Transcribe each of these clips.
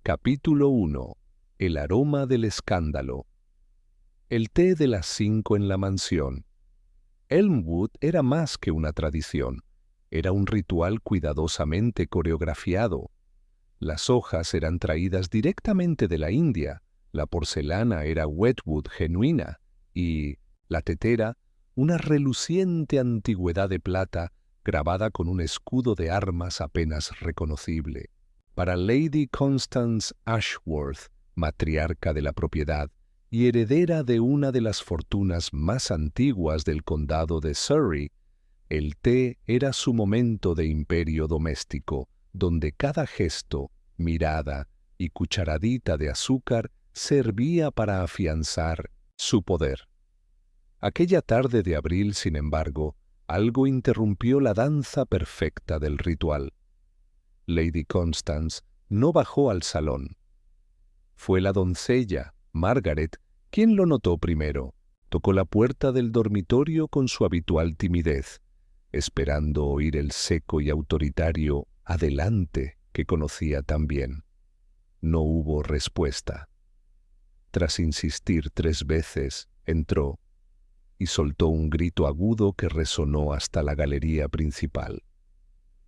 Capítulo 1. El aroma del escándalo. El té de las 5 en la mansión. Elmwood era más que una tradición. Era un ritual cuidadosamente coreografiado. Las hojas eran traídas directamente de la India, la porcelana era Wedgwood genuina y la tetera, una reluciente antigüedad de plata grabada con un escudo de armas apenas reconocible. Para Lady Constance Ashworth, matriarca de la propiedad y heredera de una de las fortunas más antiguas del condado de Surrey, el té era su momento de imperio doméstico, donde cada gesto, mirada y cucharadita de azúcar servía para afianzar su poder. Aquella tarde de abril, sin embargo, algo interrumpió la danza perfecta del ritual. Lady Constance no bajó al salón. Fue la doncella, Margaret, quien lo notó primero. Tocó la puerta del dormitorio con su habitual timidez, esperando oír el seco y autoritario «adelante» que conocía tan bien. No hubo respuesta. Tras insistir 3 veces, entró y soltó un grito agudo que resonó hasta la galería principal.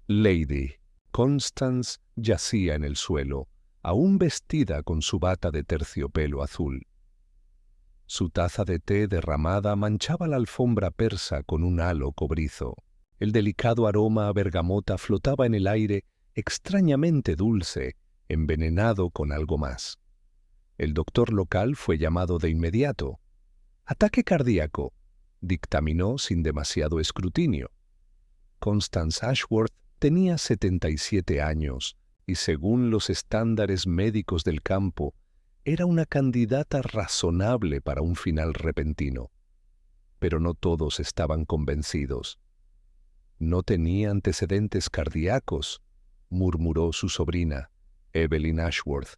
Lady Constance yacía en el suelo, aún vestida con su bata de terciopelo azul. Su taza de té derramada manchaba la alfombra persa con un halo cobrizo. El delicado aroma a bergamota flotaba en el aire, extrañamente dulce, envenenado con algo más. El doctor local fue llamado de inmediato. «Ataque cardíaco», dictaminó sin demasiado escrutinio. Constance Ashworth tenía 77 años y, según los estándares médicos del campo, era una candidata razonable para un final repentino. Pero no todos estaban convencidos. «No tenía antecedentes cardíacos», murmuró su sobrina, Evelyn Ashworth,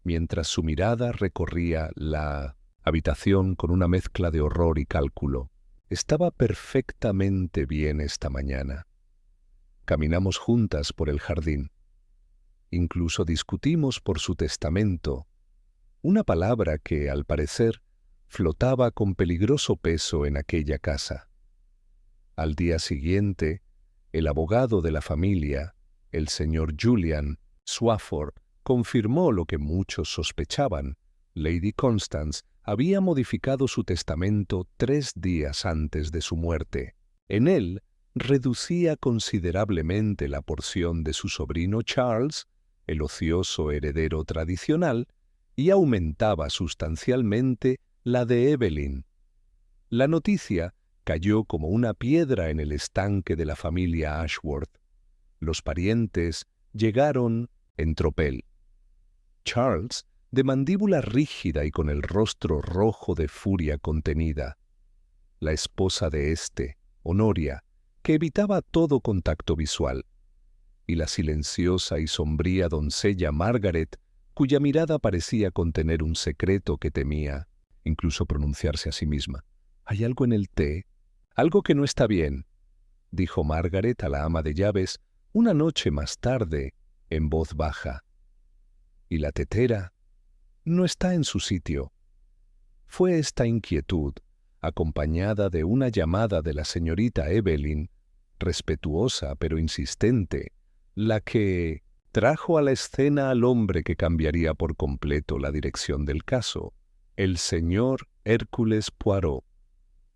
mientras su mirada recorría la habitación con una mezcla de horror y cálculo. «Estaba perfectamente bien esta mañana. Caminamos juntas por el jardín. Incluso discutimos por su testamento, una palabra que, al parecer, flotaba con peligroso peso en aquella casa. Al día siguiente, el abogado de la familia, el señor Julian Swafford, confirmó lo que muchos sospechaban. Lady Constance había modificado su testamento 3 días antes de su muerte. En él, reducía considerablemente la porción de su sobrino Charles, el ocioso heredero tradicional, y aumentaba sustancialmente la de Evelyn. La noticia cayó como una piedra en el estanque de la familia Ashworth. Los parientes llegaron en tropel. Charles, de mandíbula rígida y con el rostro rojo de furia contenida. La esposa de éste, Honoria, que evitaba todo contacto visual. Y la silenciosa y sombría doncella Margaret, cuya mirada parecía contener un secreto que temía, incluso pronunciarse a sí misma. «¿Hay algo en el té? Algo que no está bien», dijo Margaret a la ama de llaves una noche más tarde, en voz baja. «¿Y la tetera? No está en su sitio». Fue esta inquietud, acompañada de una llamada de la señorita Evelyn, respetuosa pero insistente, la que trajo a la escena al hombre que cambiaría por completo la dirección del caso, el señor Hércules Poirot.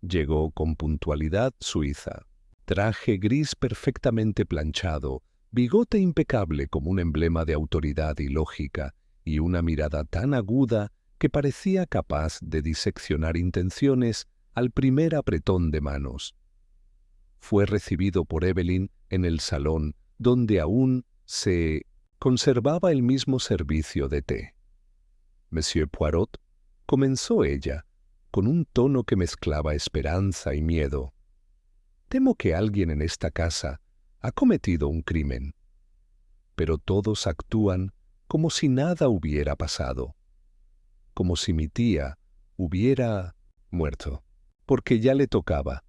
Llegó con puntualidad suiza, traje gris perfectamente planchado, bigote impecable como un emblema de autoridad y lógica, y una mirada tan aguda que parecía capaz de diseccionar intenciones al primer apretón de manos. Fue recibido por Evelyn en el salón, donde aún se conservaba el mismo servicio de té. «Monsieur Poirot», comenzó ella, con un tono que mezclaba esperanza y miedo. «Temo que alguien en esta casa ha cometido un crimen. Pero todos actúan como si nada hubiera pasado. Como si mi tía hubiera muerto, porque ya le tocaba».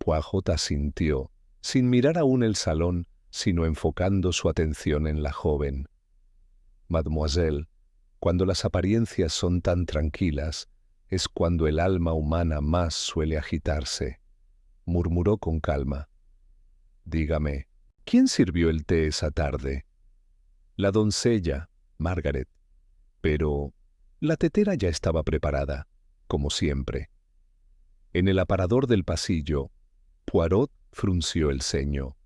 Poirot asintió, sin mirar aún el salón, sino enfocando su atención en la joven. Mademoiselle, cuando las apariencias son tan tranquilas, es cuando el alma humana más suele agitarse, murmuró con calma. Dígame, ¿quién sirvió el té esa tarde? La doncella, Margaret. Pero la tetera ya estaba preparada, como siempre. En el aparador del pasillo, Poirot frunció el ceño.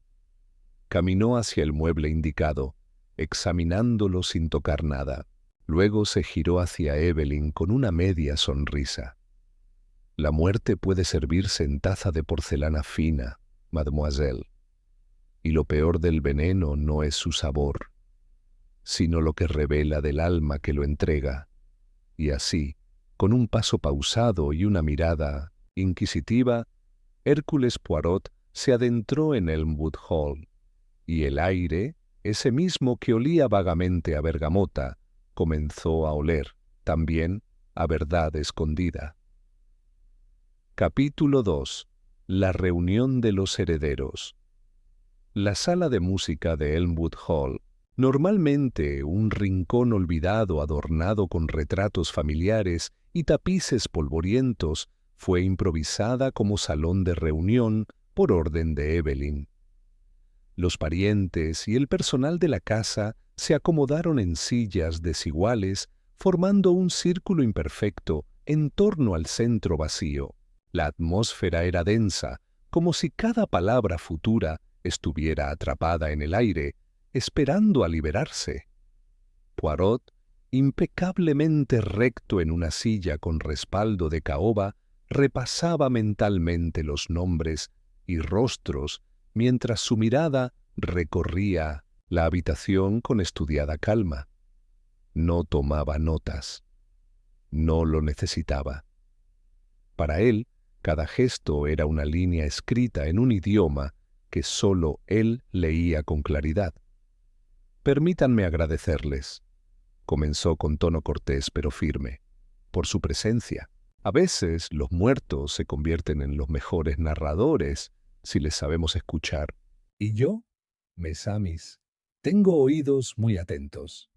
Caminó hacia el mueble indicado, examinándolo sin tocar nada. Luego se giró hacia Evelyn con una media sonrisa. La muerte puede servirse en taza de porcelana fina, mademoiselle. Y lo peor del veneno no es su sabor, sino lo que revela del alma que lo entrega. Y así, con un paso pausado y una mirada inquisitiva, Hércules Poirot se adentró en Elmwood Hall, y el aire, ese mismo que olía vagamente a bergamota, comenzó a oler, también, a verdad escondida. Capítulo 2. La reunión de los herederos. La sala de música de Elmwood Hall, normalmente un rincón olvidado adornado con retratos familiares y tapices polvorientos, fue improvisada como salón de reunión por orden de Evelyn. Los parientes y el personal de la casa se acomodaron en sillas desiguales, formando un círculo imperfecto en torno al centro vacío. La atmósfera era densa, como si cada palabra futura estuviera atrapada en el aire, esperando a liberarse. Poirot, impecablemente recto en una silla con respaldo de caoba, repasaba mentalmente los nombres y rostros mientras su mirada recorría la habitación con estudiada calma. No tomaba notas. No lo necesitaba. Para él, cada gesto era una línea escrita en un idioma que sólo él leía con claridad. Permítanme agradecerles, comenzó con tono cortés pero firme, por su presencia. A veces los muertos se convierten en los mejores narradores si les sabemos escuchar. Y yo, mes amis, tengo oídos muy atentos.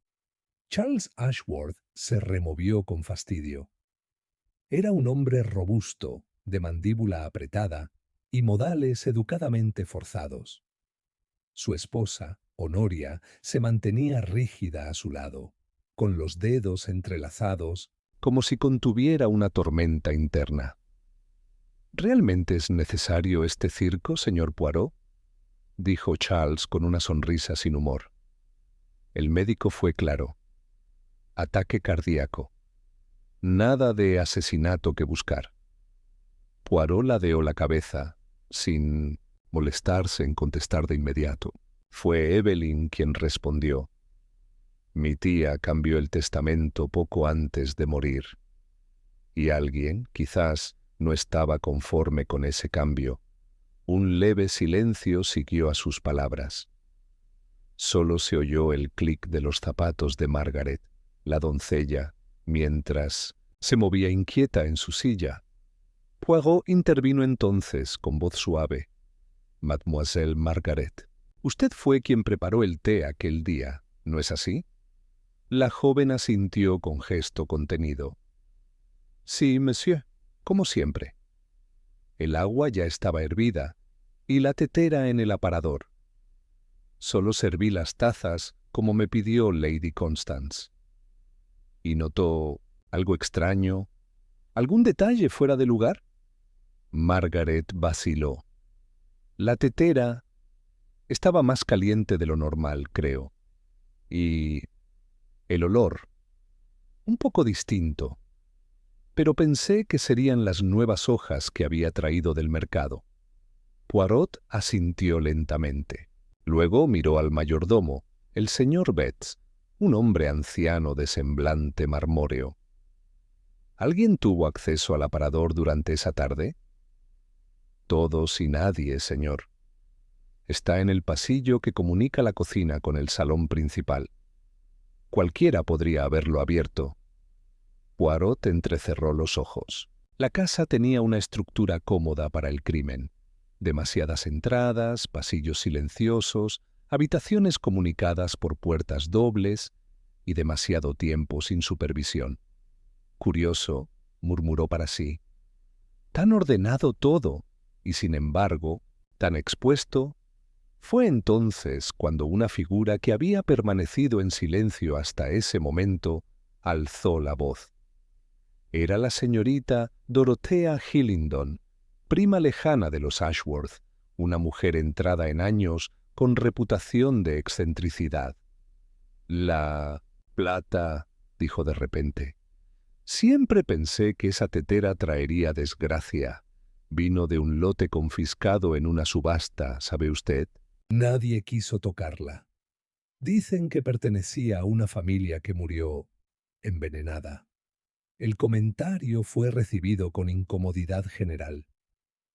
Charles Ashworth se removió con fastidio. Era un hombre robusto, de mandíbula apretada y modales educadamente forzados. Su esposa, Honoria, se mantenía rígida a su lado, con los dedos entrelazados, como si contuviera una tormenta interna. ¿Realmente es necesario este circo, señor Poirot?, dijo Charles con una sonrisa sin humor. El médico fue claro. Ataque cardíaco. Nada de asesinato que buscar. Poirot ladeó la cabeza, sin molestarse en contestar de inmediato. Fue Evelyn quien respondió. Mi tía cambió el testamento poco antes de morir. Y alguien, quizás, no estaba conforme con ese cambio. Un leve silencio siguió a sus palabras. Solo se oyó el clic de los zapatos de Margaret, la doncella, mientras se movía inquieta en su silla. Poirot intervino entonces con voz suave. Mademoiselle Margaret, usted fue quien preparó el té aquel día, ¿no es así? La joven asintió con gesto contenido. Sí, monsieur, como siempre. El agua ya estaba hervida y la tetera en el aparador. Solo serví las tazas como me pidió Lady Constance. ¿Y notó algo extraño? ¿Algún detalle fuera de lugar? Margaret vaciló. La tetera estaba más caliente de lo normal, creo. Y el olor, un poco distinto. Pero pensé que serían las nuevas hojas que había traído del mercado. Poirot asintió lentamente. Luego miró al mayordomo, el señor Betts, un hombre anciano de semblante marmóreo. ¿Alguien tuvo acceso al aparador durante esa tarde? Todos y nadie, señor. Está en el pasillo que comunica la cocina con el salón principal. Cualquiera podría haberlo abierto. Poirot entrecerró los ojos. La casa tenía una estructura cómoda para el crimen. Demasiadas entradas, pasillos silenciosos, habitaciones comunicadas por puertas dobles, y demasiado tiempo sin supervisión. Curioso, murmuró para sí. Tan ordenado todo, y sin embargo, tan expuesto. Fue entonces cuando una figura que había permanecido en silencio hasta ese momento alzó la voz. Era la señorita Dorothea Hillingdon, prima lejana de los Ashworth, una mujer entrada en años con reputación de excentricidad. La plata, dijo de repente. Siempre pensé que esa tetera traería desgracia. Vino de un lote confiscado en una subasta, ¿sabe usted? Nadie quiso tocarla. Dicen que pertenecía a una familia que murió envenenada. El comentario fue recibido con incomodidad general.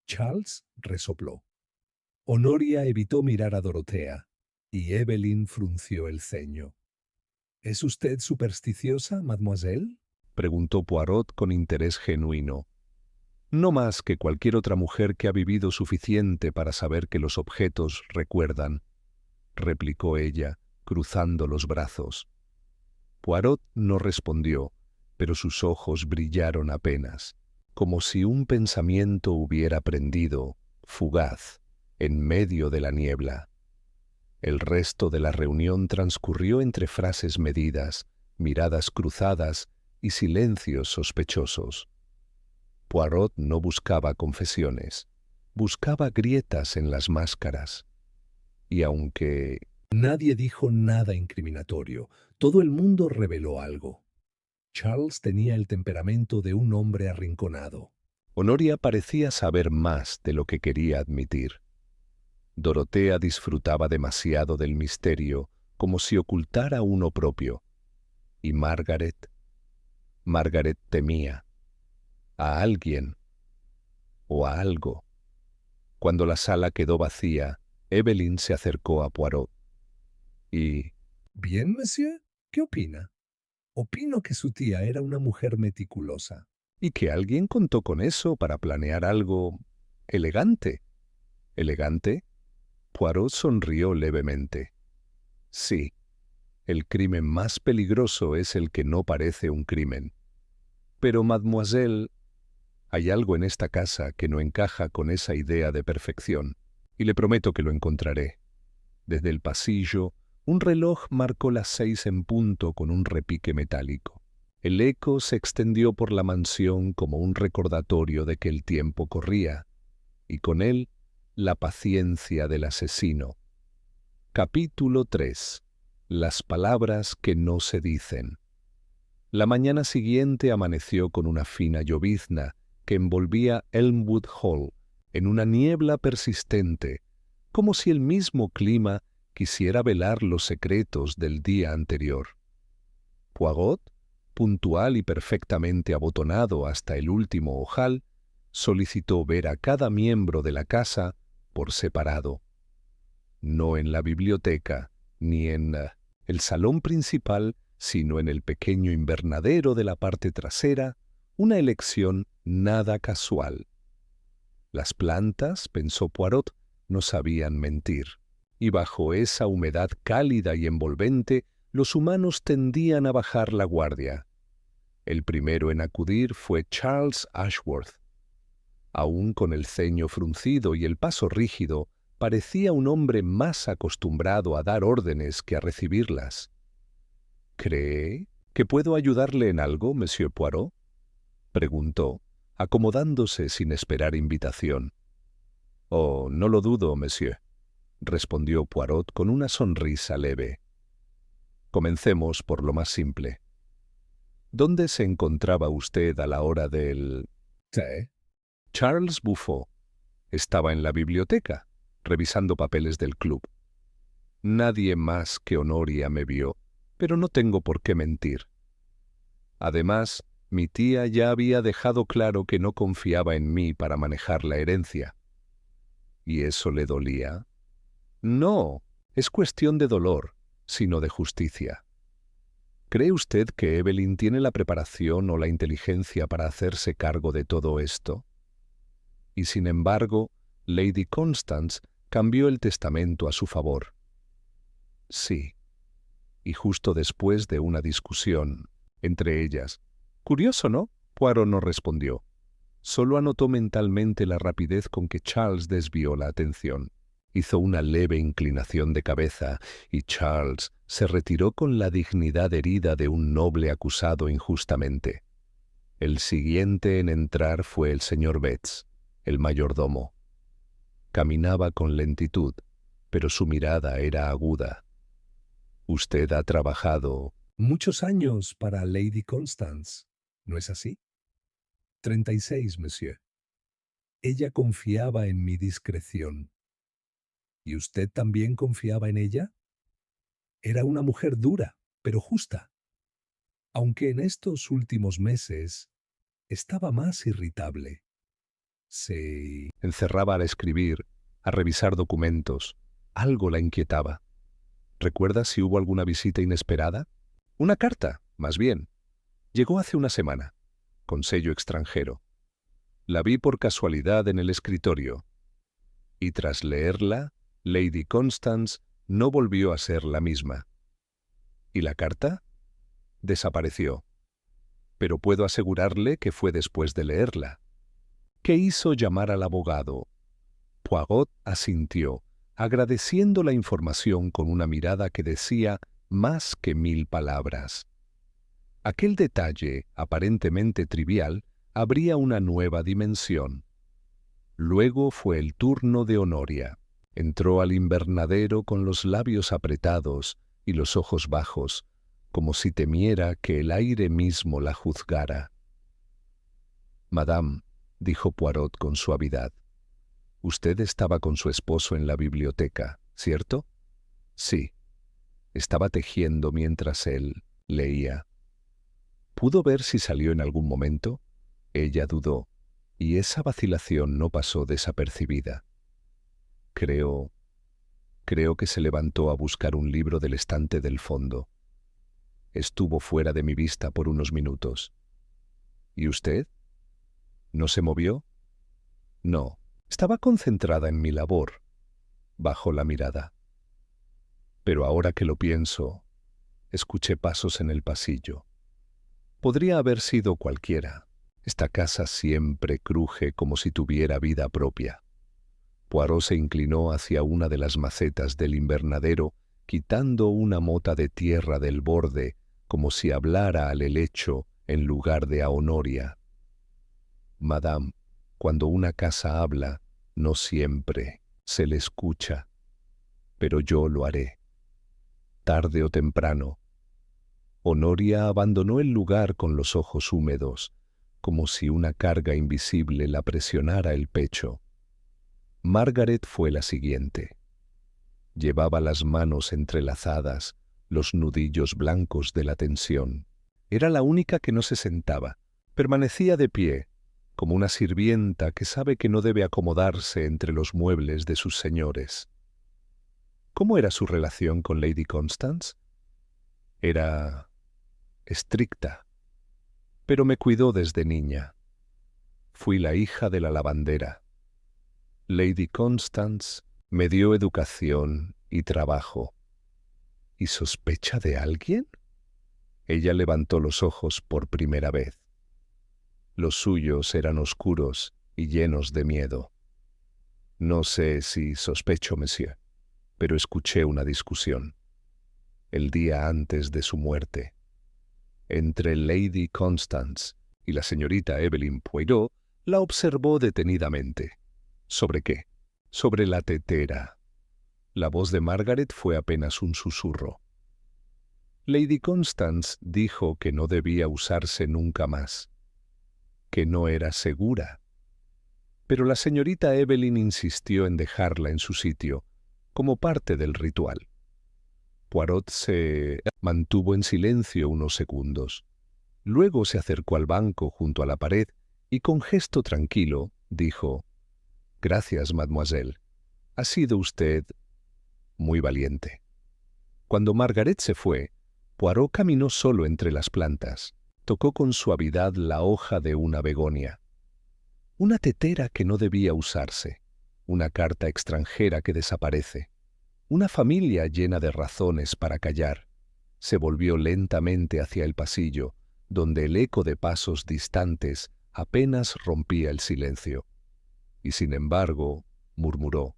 Charles resopló. Honoria evitó mirar a Dorotea, y Evelyn frunció el ceño. ¿Es usted supersticiosa, mademoiselle?, preguntó Poirot con interés genuino. No más que cualquier otra mujer que ha vivido suficiente para saber que los objetos recuerdan, replicó ella, cruzando los brazos. Poirot no respondió, pero sus ojos brillaron apenas, como si un pensamiento hubiera prendido, fugaz, en medio de la niebla. El resto de la reunión transcurrió entre frases medidas, miradas cruzadas y silencios sospechosos. Poirot no buscaba confesiones, buscaba grietas en las máscaras. Y aunque nadie dijo nada incriminatorio, todo el mundo reveló algo. Charles tenía el temperamento de un hombre arrinconado. Honoria parecía saber más de lo que quería admitir. Dorotea disfrutaba demasiado del misterio, como si ocultara uno propio. Y Margaret temía a alguien o a algo. Cuando la sala quedó vacía, Evelyn se acercó a Poirot. Y... «Bien, monsieur, ¿qué opina?» «Opino que su tía era una mujer meticulosa. Y que alguien contó con eso para planear algo elegante». «¿Elegante?» Poirot sonrió levemente. «Sí, el crimen más peligroso es el que no parece un crimen. Pero, mademoiselle, hay algo en esta casa que no encaja con esa idea de perfección, y le prometo que lo encontraré». Desde el pasillo, un reloj marcó las 6 en punto con un repique metálico. El eco se extendió por la mansión como un recordatorio de que el tiempo corría, y con él la paciencia del asesino. Capítulo 3. Las palabras que no se dicen. La mañana siguiente amaneció con una fina llovizna que envolvía Elmwood Hall en una niebla persistente, como si el mismo clima quisiera velar los secretos del día anterior. Poirot, puntual y perfectamente abotonado hasta el último ojal, solicitó ver a cada miembro de la casa por separado. No en la biblioteca, ni en el salón principal, sino en el pequeño invernadero de la parte trasera, una elección nada casual. Las plantas, pensó Poirot, no sabían mentir, y bajo esa humedad cálida y envolvente, los humanos tendían a bajar la guardia. El primero en acudir fue Charles Ashworth. Aún con el ceño fruncido y el paso rígido, parecía un hombre más acostumbrado a dar órdenes que a recibirlas. «¿Cree que puedo ayudarle en algo, monsieur Poirot?», preguntó, acomodándose sin esperar invitación. «Oh, no lo dudo, monsieur», respondió Poirot con una sonrisa leve. «Comencemos por lo más simple. ¿Dónde se encontraba usted a la hora del té?» Charles bufó. «Estaba en la biblioteca, revisando papeles del club. Nadie más que Honoria me vio, pero no tengo por qué mentir. Además, mi tía ya había dejado claro que no confiaba en mí para manejar la herencia». ¿Y eso le dolía? No, es cuestión de dolor, sino de justicia. ¿Cree usted que Evelyn tiene la preparación o la inteligencia para hacerse cargo de todo esto? Y sin embargo, Lady Constance cambió el testamento a su favor. Sí, y justo después de una discusión entre ellas. Curioso, ¿no? Poirot no respondió. Solo anotó mentalmente la rapidez con que Charles desvió la atención. Hizo una leve inclinación de cabeza y Charles se retiró con la dignidad herida de un noble acusado injustamente. El siguiente en entrar fue el señor Betts, el mayordomo. Caminaba con lentitud, pero su mirada era aguda. Usted ha trabajado muchos años para Lady Constance, ¿no es así? 36, monsieur. Ella confiaba en mi discreción. ¿Y usted también confiaba en ella? Era una mujer dura, pero justa, aunque en estos últimos meses estaba más irritable. Se encerraba al escribir, a revisar documentos. Algo la inquietaba. ¿Recuerda si hubo alguna visita inesperada? Una carta, más bien. Llegó hace una semana, con sello extranjero. La vi por casualidad en el escritorio, y tras leerla, Lady Constance no volvió a ser la misma. ¿Y la carta? Desapareció. Pero puedo asegurarle que fue después de leerla. ¿Qué hizo llamar al abogado? Poirot asintió, agradeciendo la información con una mirada que decía más que 1000 palabras. Aquel detalle, aparentemente trivial, abría una nueva dimensión. Luego fue el turno de Honoria. Entró al invernadero con los labios apretados y los ojos bajos, como si temiera que el aire mismo la juzgara. «Madame», dijo Poirot con suavidad, «usted estaba con su esposo en la biblioteca, ¿cierto?» «Sí». Estaba tejiendo mientras él leía. ¿Pudo ver si salió en algún momento? Ella dudó, y esa vacilación no pasó desapercibida. Creo que se levantó a buscar un libro del estante del fondo. Estuvo fuera de mi vista por unos minutos. ¿Y usted? ¿No se movió? No, estaba concentrada en mi labor. Bajó la mirada. Pero ahora que lo pienso, escuché pasos en el pasillo. Podría haber sido cualquiera. Esta casa siempre cruje como si tuviera vida propia. Poirot se inclinó hacia una de las macetas del invernadero, quitando una mota de tierra del borde, como si hablara al helecho en lugar de a Honoria. «Madame, cuando una casa habla, no siempre se le escucha, pero yo lo haré. Tarde o temprano». Honoria abandonó el lugar con los ojos húmedos, como si una carga invisible la presionara el pecho. Margaret fue la siguiente. Llevaba las manos entrelazadas, los nudillos blancos de la tensión. Era la única que no se sentaba. Permanecía de pie, como una sirvienta que sabe que no debe acomodarse entre los muebles de sus señores. ¿Cómo era su relación con Lady Constance? Era estricta, pero me cuidó desde niña. Fui la hija de la lavandera. Lady Constance me dio educación y trabajo. ¿Y sospecha de alguien? Ella levantó los ojos por primera vez. Los suyos eran oscuros y llenos de miedo. No sé si sospecho, monsieur, pero escuché una discusión. El día antes de su muerte, entre Lady Constance y la señorita Evelyn Poirot, la observó detenidamente. ¿Sobre qué? Sobre la tetera. La voz de Margaret fue apenas un susurro. Lady Constance dijo que no debía usarse nunca más, que no era segura. Pero la señorita Evelyn insistió en dejarla en su sitio, como parte del ritual. Poirot se mantuvo en silencio unos segundos. Luego se acercó al banco junto a la pared y con gesto tranquilo dijo: «Gracias, mademoiselle. Ha sido usted muy valiente». Cuando Margaret se fue, Poirot caminó solo entre las plantas. Tocó con suavidad la hoja de una begonia. Una tetera que no debía usarse, una carta extranjera que desaparece, una familia llena de razones para callar. Se volvió lentamente hacia el pasillo, donde el eco de pasos distantes apenas rompía el silencio. Y sin embargo, murmuró,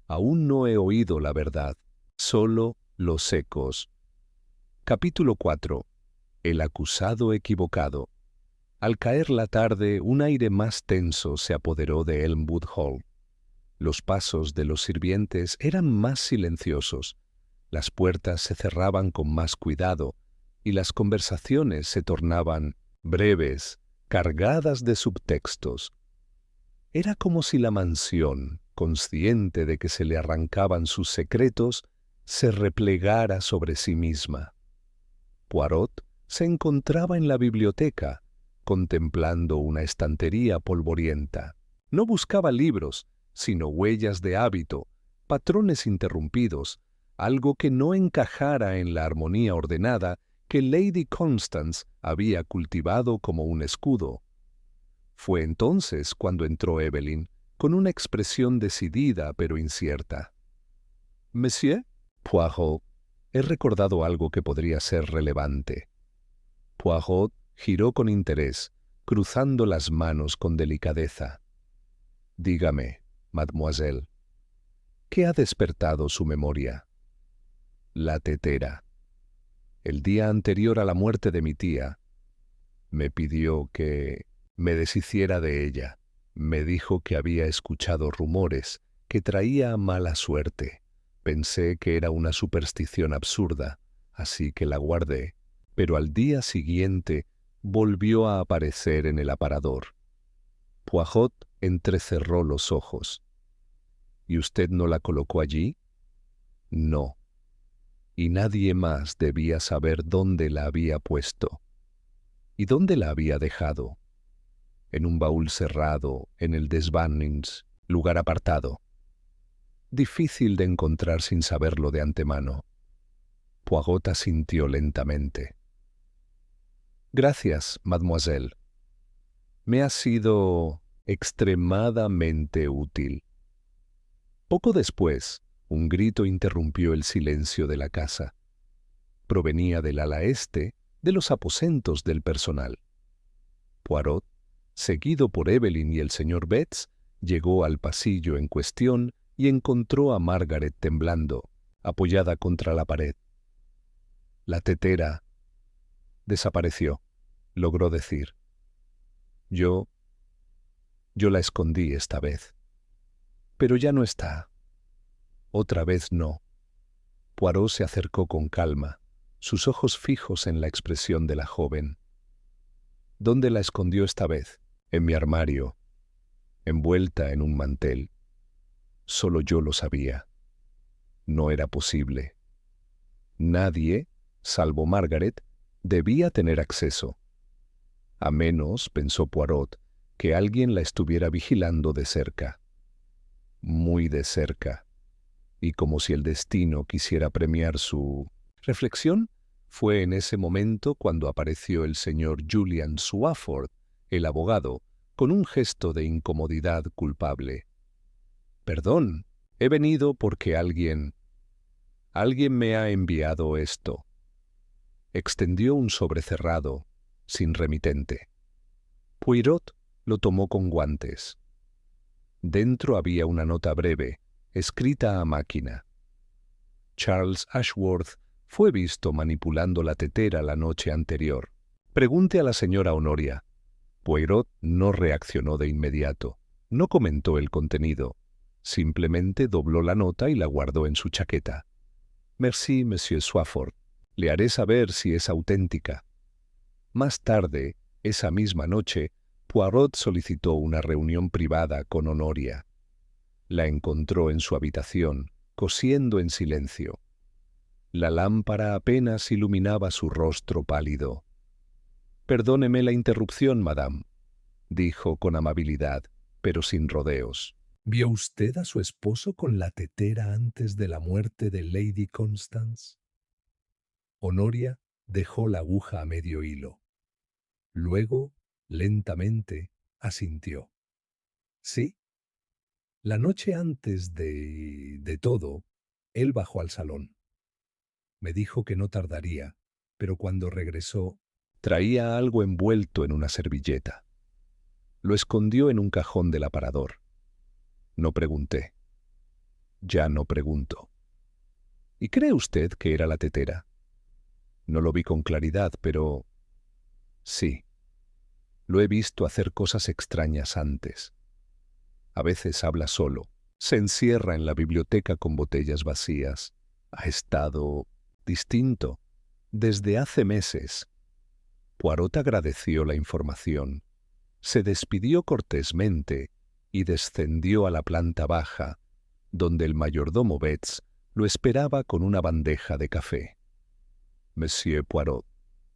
aún no he oído la verdad, solo los ecos. Capítulo 4. El acusado equivocado. Al caer la tarde, un aire más tenso se apoderó de Elmwood Hall. Los pasos de los sirvientes eran más silenciosos, las puertas se cerraban con más cuidado y las conversaciones se tornaban breves, cargadas de subtextos. Era como si la mansión, consciente de que se le arrancaban sus secretos, se replegara sobre sí misma. Poirot se encontraba en la biblioteca, contemplando una estantería polvorienta. No buscaba libros, sino huellas de hábito, patrones interrumpidos, algo que no encajara en la armonía ordenada que Lady Constance había cultivado como un escudo. Fue entonces cuando entró Evelyn, con una expresión decidida pero incierta. «Monsieur, Poirot, he recordado algo que podría ser relevante». Poirot giró con interés, cruzando las manos con delicadeza. «Dígame, mademoiselle, ¿qué ha despertado su memoria?» «La tetera. El día anterior a la muerte de mi tía, me pidió que me deshiciera de ella. Me dijo que había escuchado rumores, que traía mala suerte. Pensé que era una superstición absurda, así que la guardé, pero al día siguiente volvió a aparecer en el aparador». Poirot entrecerró los ojos. «¿Y usted no la colocó allí?» «No. Y nadie más debía saber dónde la había puesto. ¿Y dónde la había dejado?» «En un baúl cerrado, en el des Vannions, lugar apartado. Difícil de encontrar sin saberlo de antemano». Poirot asintió lentamente. «Gracias, mademoiselle. Me ha sido extremadamente útil». Poco después, un grito interrumpió el silencio de la casa. Provenía del ala este, de los aposentos del personal. Poirot, seguido por Evelyn y el señor Betts, llegó al pasillo en cuestión y encontró a Margaret temblando, apoyada contra la pared. «La tetera desapareció», logró decir. Yo la escondí esta vez. Pero ya no está. Otra vez no». Poirot se acercó con calma, sus ojos fijos en la expresión de la joven. «¿Dónde la escondió esta vez?» «En mi armario, envuelta en un mantel. Solo yo lo sabía. No era posible. Nadie, salvo Margaret, debía tener acceso. A menos, pensó Poirot, que alguien la estuviera vigilando de cerca. Muy de cerca. Y como si el destino quisiera premiar su reflexión, fue en ese momento cuando apareció el señor Julian Swafford, el abogado, con un gesto de incomodidad culpable. «Perdón, he venido porque alguien me ha enviado esto». Extendió un sobre cerrado, sin remitente. Poirot lo tomó con guantes. Dentro había una nota breve, escrita a máquina. «Charles Ashworth fue visto manipulando la tetera la noche anterior. Pregunte a la señora Honoria». Poirot no reaccionó de inmediato, no comentó el contenido, simplemente dobló la nota y la guardó en su chaqueta. «Merci, monsieur Swafford. Le haré saber si es auténtica». Más tarde, esa misma noche, Poirot solicitó una reunión privada con Honoria. La encontró en su habitación, cosiendo en silencio. La lámpara apenas iluminaba su rostro pálido. «Perdóneme la interrupción, madame», dijo con amabilidad, pero sin rodeos. «¿Vio usted a su esposo con la tetera antes de la muerte de Lady Constance?» Honoria dejó la aguja a medio hilo. Luego, lentamente, asintió. «Sí. La noche antes de todo, él bajó al salón. Me dijo que no tardaría, pero cuando regresó, traía algo envuelto en una servilleta. Lo escondió en un cajón del aparador. No pregunté. Ya no pregunto. ¿Y cree usted que era la tetera? No lo vi con claridad, pero sí, lo he visto hacer cosas extrañas antes. A veces habla solo, se encierra en la biblioteca con botellas vacías. Ha estado distinto desde hace meses. Poirot agradeció la información, se despidió cortésmente y descendió a la planta baja, donde el mayordomo Betts lo esperaba con una bandeja de café. Monsieur Poirot,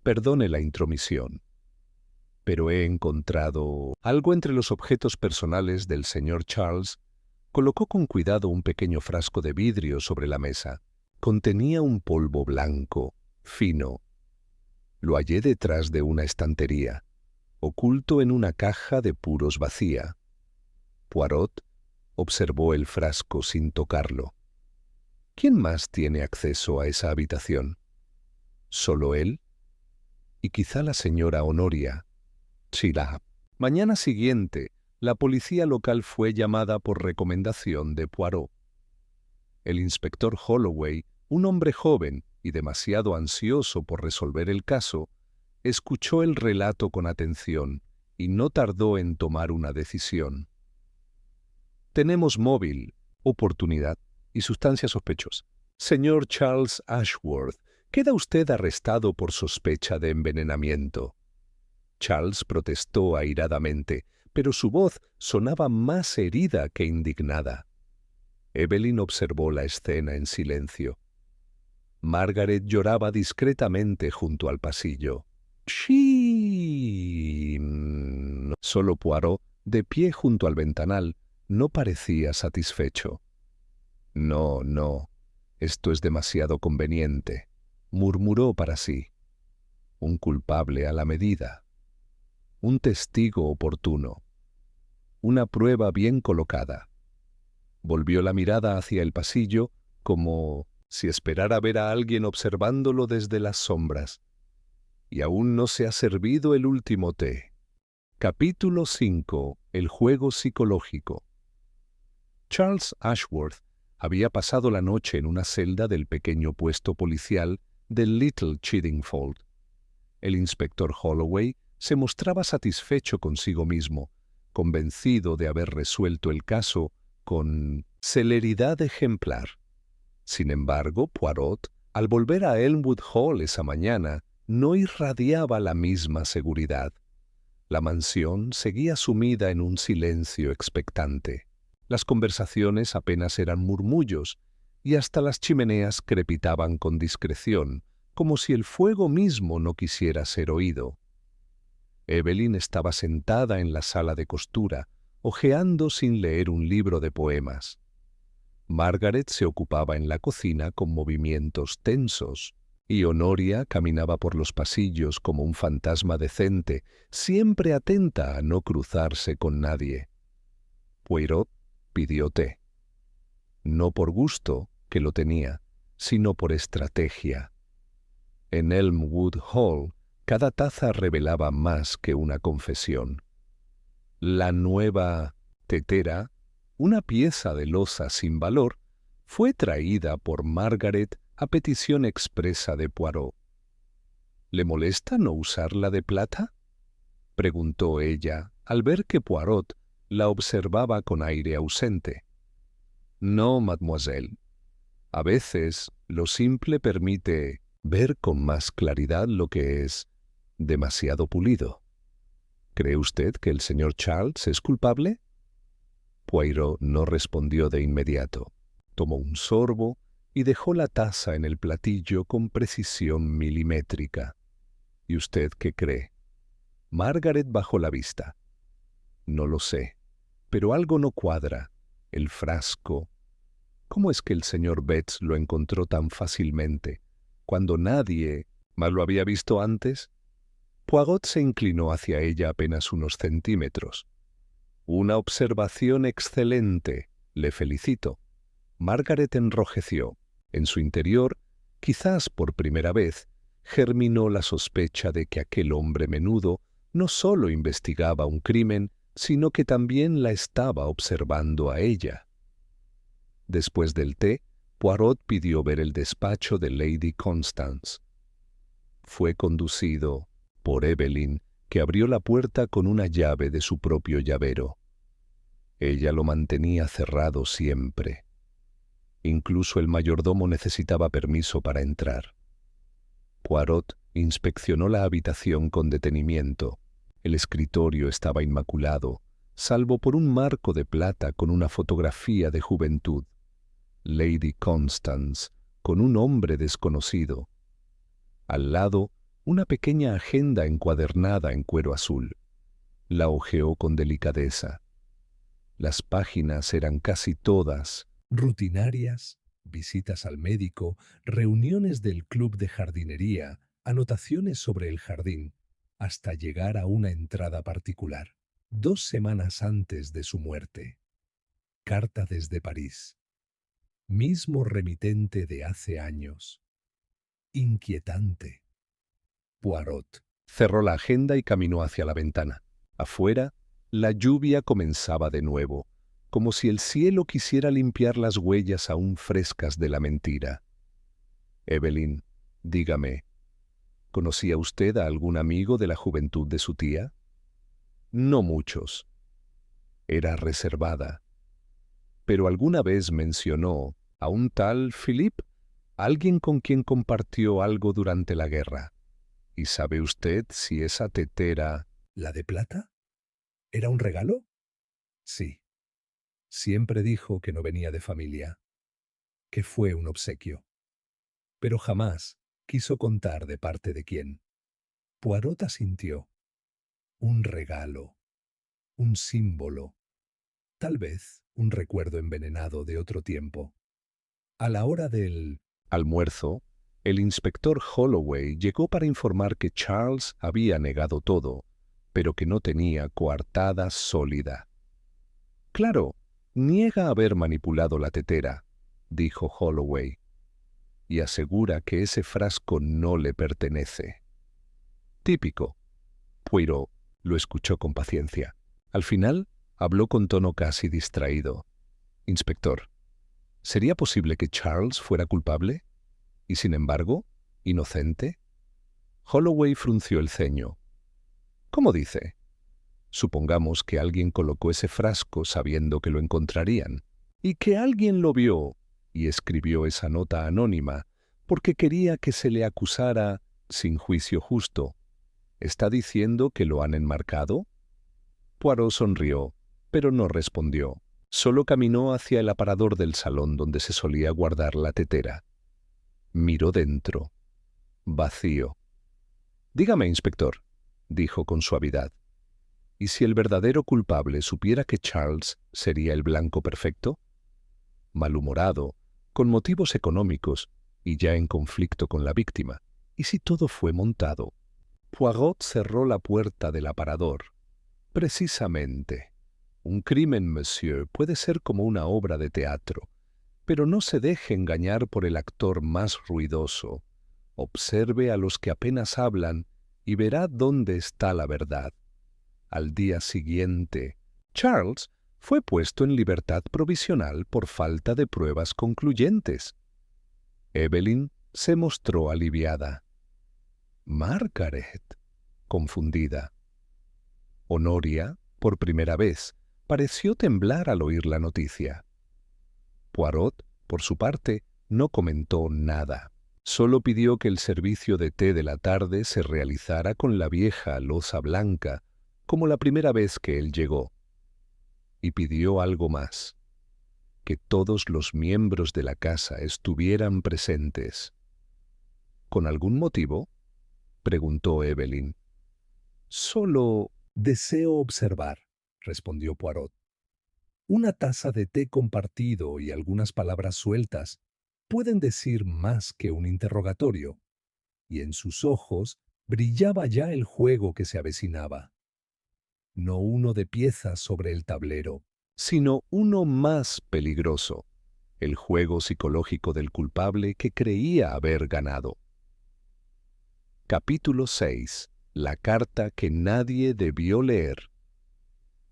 perdone la intromisión, pero he encontrado algo entre los objetos personales del señor Charles. Colocó con cuidado un pequeño frasco de vidrio sobre la mesa. Contenía un polvo blanco, fino. Lo hallé detrás de una estantería, oculto en una caja de puros vacía. Poirot observó el frasco sin tocarlo. ¿Quién más tiene acceso a esa habitación? ¿Solo él? Y quizá la señora Honoria. Chila. Mañana siguiente, la policía local fue llamada por recomendación de Poirot. El inspector Holloway, un hombre joven y demasiado ansioso por resolver el caso, escuchó el relato con atención y no tardó en tomar una decisión. Tenemos móvil, oportunidad y sustancia sospechosa. Señor Charles Ashworth, queda usted arrestado por sospecha de envenenamiento. Charles protestó airadamente, pero su voz sonaba más herida que indignada. Evelyn observó la escena en silencio. Margaret lloraba discretamente junto al pasillo. ¡Shii! Solo Poirot, de pie junto al ventanal, no parecía satisfecho. No, no, esto es demasiado conveniente, murmuró para sí. Un culpable a la medida. Un testigo oportuno. Una prueba bien colocada. Volvió la mirada hacia el pasillo como si esperara ver a alguien observándolo desde las sombras. Y aún no se ha servido el último té. Capítulo 5. El juego psicológico. Charles Ashworth había pasado la noche en una celda del pequeño puesto policial de Little Chiddingfold. El inspector Holloway se mostraba satisfecho consigo mismo, convencido de haber resuelto el caso con celeridad ejemplar. Sin embargo, Poirot, al volver a Elmwood Hall esa mañana, no irradiaba la misma seguridad. La mansión seguía sumida en un silencio expectante. Las conversaciones apenas eran murmullos, y hasta las chimeneas crepitaban con discreción, como si el fuego mismo no quisiera ser oído. Evelyn estaba sentada en la sala de costura, hojeando sin leer un libro de poemas. Margaret se ocupaba en la cocina con movimientos tensos, y Honoria caminaba por los pasillos como un fantasma decente, siempre atenta a no cruzarse con nadie. Poirot pidió té. No por gusto, que lo tenía, sino por estrategia. En Elmwood Hall, cada taza revelaba más que una confesión. La nueva tetera, una pieza de loza sin valor, fue traída por Margaret a petición expresa de Poirot. ¿Le molesta no usarla de plata?, preguntó ella, al ver que Poirot la observaba con aire ausente. No, mademoiselle. A veces lo simple permite ver con más claridad lo que es demasiado pulido. ¿Cree usted que el señor Charles es culpable? Poirot no respondió de inmediato. Tomó un sorbo y dejó la taza en el platillo con precisión milimétrica. ¿Y usted qué cree? Margaret bajó la vista. No lo sé, pero algo no cuadra. El frasco. ¿Cómo es que el señor Betts lo encontró tan fácilmente, cuando nadie más lo había visto antes? Poirot se inclinó hacia ella apenas unos centímetros. Una observación excelente. Le felicito. Margaret enrojeció. En su interior, quizás por primera vez, germinó la sospecha de que aquel hombre menudo no solo investigaba un crimen, sino que también la estaba observando a ella. Después del té, Poirot pidió ver el despacho de Lady Constance. Fue conducido por Evelyn, que abrió la puerta con una llave de su propio llavero. Ella lo mantenía cerrado siempre. Incluso el mayordomo necesitaba permiso para entrar. Poirot inspeccionó la habitación con detenimiento. El escritorio estaba inmaculado, salvo por un marco de plata con una fotografía de juventud. Lady Constance, con un hombre desconocido. Al lado, una pequeña agenda encuadernada en cuero azul. La hojeó con delicadeza. Las páginas eran casi todas rutinarias: visitas al médico, reuniones del club de jardinería, anotaciones sobre el jardín, hasta llegar a una entrada particular. 2 semanas antes de su muerte. Carta desde París. Mismo remitente de hace años. Inquietante. Poirot cerró la agenda y caminó hacia la ventana. Afuera, la lluvia comenzaba de nuevo, como si el cielo quisiera limpiar las huellas aún frescas de la mentira. Evelyn, dígame, ¿conocía usted a algún amigo de la juventud de su tía? No muchos. Era reservada. Pero alguna vez mencionó a un tal Philippe, alguien con quien compartió algo durante la guerra. ¿Y sabe usted si esa tetera, la de plata, era un regalo? Sí. Siempre dijo que no venía de familia, que fue un obsequio. Pero jamás quiso contar de parte de quién. Poirot asintió. Un regalo, un símbolo, tal vez un recuerdo envenenado de otro tiempo. A la hora del almuerzo, el inspector Holloway llegó para informar que Charles había negado todo, pero que no tenía coartada sólida. Claro, niega haber manipulado la tetera, dijo Holloway, y asegura que ese frasco no le pertenece. Típico. Poirot lo escuchó con paciencia. Al final, habló con tono casi distraído. Inspector, ¿sería posible que Charles fuera culpable? ¿Y sin embargo, inocente? Holloway frunció el ceño. ¿Cómo dice? Supongamos que alguien colocó ese frasco sabiendo que lo encontrarían, y que alguien lo vio y escribió esa nota anónima porque quería que se le acusara sin juicio justo. ¿Está diciendo que lo han enmarcado? Poirot sonrió, pero no respondió. Solo caminó hacia el aparador del salón donde se solía guardar la tetera. Miró dentro. Vacío. Dígame, inspector, dijo con suavidad. ¿Y si el verdadero culpable supiera que Charles sería el blanco perfecto? Malhumorado, con motivos económicos y ya en conflicto con la víctima. ¿Y si todo fue montado? Poirot cerró la puerta del aparador. Precisamente. Un crimen, monsieur, puede ser como una obra de teatro, pero no se deje engañar por el actor más ruidoso. Observe a los que apenas hablan y verá dónde está la verdad. Al día siguiente, Charles fue puesto en libertad provisional por falta de pruebas concluyentes. Evelyn se mostró aliviada. Margaret, confundida. Honoria, por primera vez, pareció temblar al oír la noticia. Poirot, por su parte, no comentó nada. Solo pidió que el servicio de té de la tarde se realizara con la vieja loza blanca, como la primera vez que él llegó. Y pidió algo más: que todos los miembros de la casa estuvieran presentes. ¿Con algún motivo?, preguntó Evelyn. Solo deseo observar, respondió Poirot. Una taza de té compartido y algunas palabras sueltas pueden decir más que un interrogatorio, y en sus ojos brillaba ya el juego que se avecinaba. No uno de piezas sobre el tablero, sino uno más peligroso: el juego psicológico del culpable que creía haber ganado. Capítulo 6. La carta que nadie debió leer.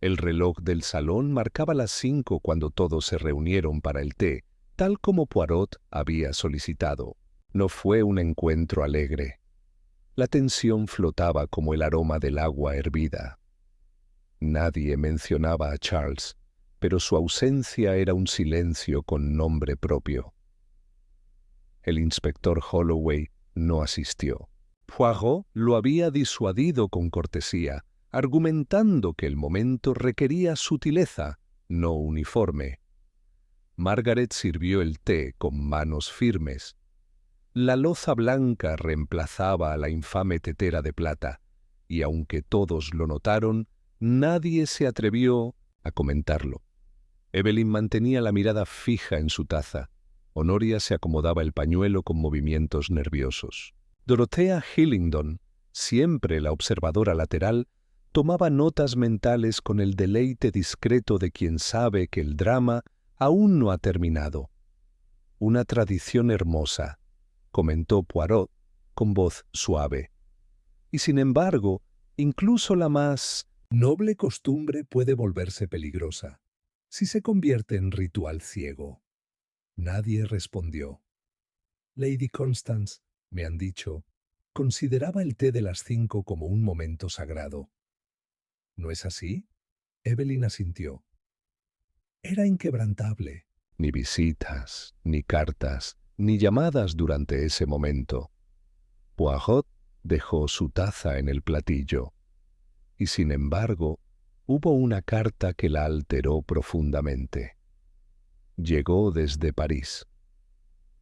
El reloj del salón marcaba las 5 cuando todos se reunieron para el té, tal como Poirot había solicitado. No fue un encuentro alegre. La tensión flotaba como el aroma del agua hervida. Nadie mencionaba a Charles, pero su ausencia era un silencio con nombre propio. El inspector Holloway no asistió. Poirot lo había disuadido con cortesía, argumentando que el momento requería sutileza, no uniforme. Margaret sirvió el té con manos firmes. La loza blanca reemplazaba a la infame tetera de plata, y aunque todos lo notaron, nadie se atrevió a comentarlo. Evelyn mantenía la mirada fija en su taza. Honoria se acomodaba el pañuelo con movimientos nerviosos. Dorothea Hillingdon, siempre la observadora lateral, tomaba notas mentales con el deleite discreto de quien sabe que el drama aún no ha terminado. «Una tradición hermosa», comentó Poirot con voz suave. «Y sin embargo, incluso la más noble costumbre puede volverse peligrosa si se convierte en ritual ciego». Nadie respondió. Lady Constance, me han dicho, consideraba el té de las 5 como un momento sagrado. ¿No es así? Evelyn asintió. Era inquebrantable. Ni visitas, ni cartas, ni llamadas durante ese momento. Poirot dejó su taza en el platillo. Y sin embargo, hubo una carta que la alteró profundamente. Llegó desde París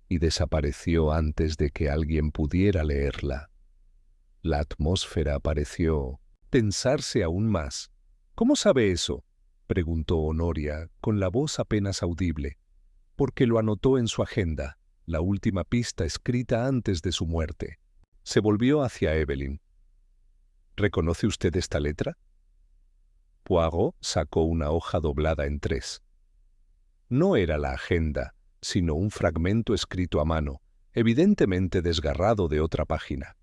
y desapareció antes de que alguien pudiera leerla. La atmósfera pareció tensarse aún más. «¿Cómo sabe eso?», preguntó Honoria, con la voz apenas audible. «Porque lo anotó en su agenda, la última pista escrita antes de su muerte». Se volvió hacia Evelyn. «¿Reconoce usted esta letra?». Poirot sacó una hoja doblada en 3. No era la agenda, sino un fragmento escrito a mano, evidentemente desgarrado de otra página.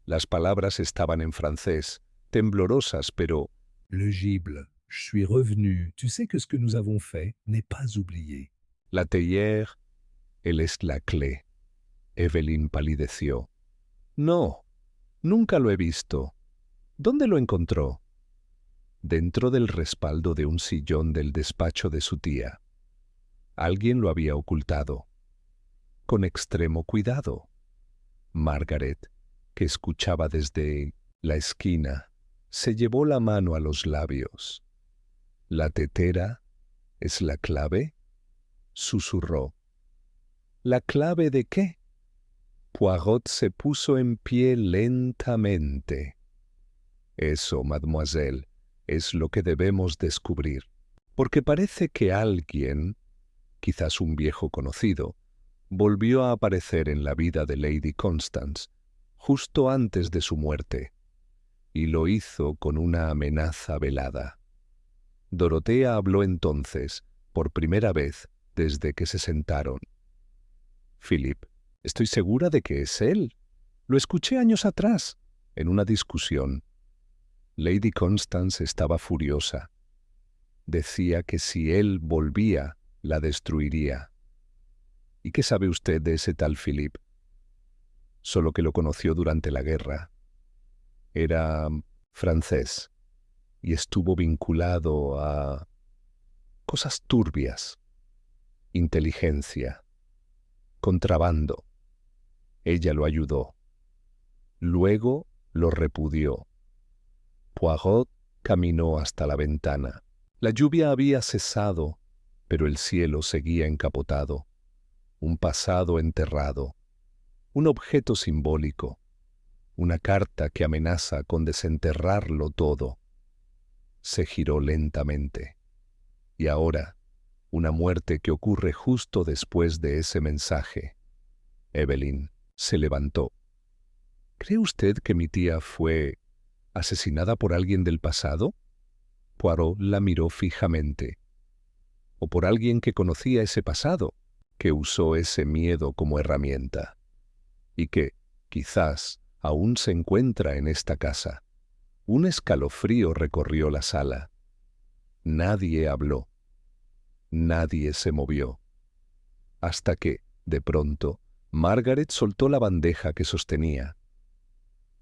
Las palabras estaban en francés, temblorosas, pero «Legible, je suis revenu, tu sais que ce que nous avons fait n'est pas oublié». La Théière, él es la clé. Evelyn palideció. «No, nunca lo he visto. ¿Dónde lo encontró?». Dentro del respaldo de un sillón del despacho de su tía. Alguien lo había ocultado. Con extremo cuidado. Margaret, que escuchaba desde la esquina, se llevó la mano a los labios. «¿La tetera es la clave?», susurró. «¿La clave de qué?». Poirot se puso en pie lentamente. «Eso, mademoiselle, es lo que debemos descubrir, porque parece que alguien, quizás un viejo conocido, volvió a aparecer en la vida de Lady Constance justo antes de su muerte, y lo hizo con una amenaza velada». Dorothea habló entonces, por primera vez desde que se sentaron. «Philip, estoy segura de que es él. Lo escuché años atrás, en una discusión». Lady Constance estaba furiosa. Decía que si él volvía, la destruiría. «¿Y qué sabe usted de ese tal Philip?». «Solo que lo conoció durante la guerra. Era francés y estuvo vinculado a cosas turbias, inteligencia, contrabando. Ella lo ayudó. Luego lo repudió». Poirot caminó hasta la ventana. La lluvia había cesado, pero el cielo seguía encapotado. Un pasado enterrado, un objeto simbólico, una carta que amenaza con desenterrarlo todo. Se giró lentamente. Y ahora, una muerte que ocurre justo después de ese mensaje. Evelyn se levantó. «¿Cree usted que mi tía fue asesinada por alguien del pasado?». Poirot la miró fijamente. «O por alguien que conocía ese pasado, que usó ese miedo como herramienta, y que, quizás, aún se encuentra en esta casa. Un escalofrío recorrió la sala. Nadie habló. Nadie se movió. Hasta que, de pronto, Margaret soltó la bandeja que sostenía.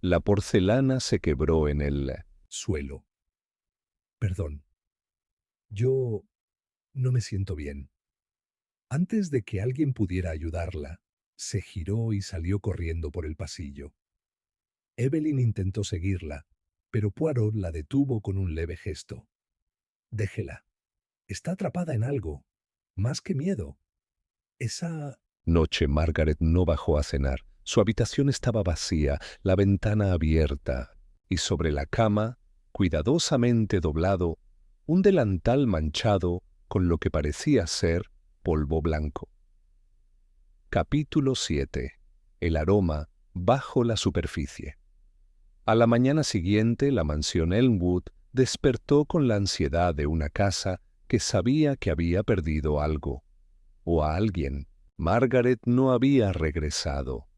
La porcelana se quebró en el suelo. Perdón, yo no me siento bien. Antes de que alguien pudiera ayudarla, se giró y salió corriendo por el pasillo. Evelyn intentó seguirla, pero Poirot la detuvo con un leve gesto. Déjela. Está atrapada en algo. Más que miedo. Esa... Noche Margaret no bajó a cenar. Su habitación estaba vacía, la ventana abierta, y sobre la cama, cuidadosamente doblado, un delantal manchado con lo que parecía ser polvo blanco. Capítulo 7. El aroma bajo la superficie. A la mañana siguiente, la mansión Elmwood despertó con la ansiedad de una casa que sabía que había perdido algo, o a alguien. Margaret no había regresado,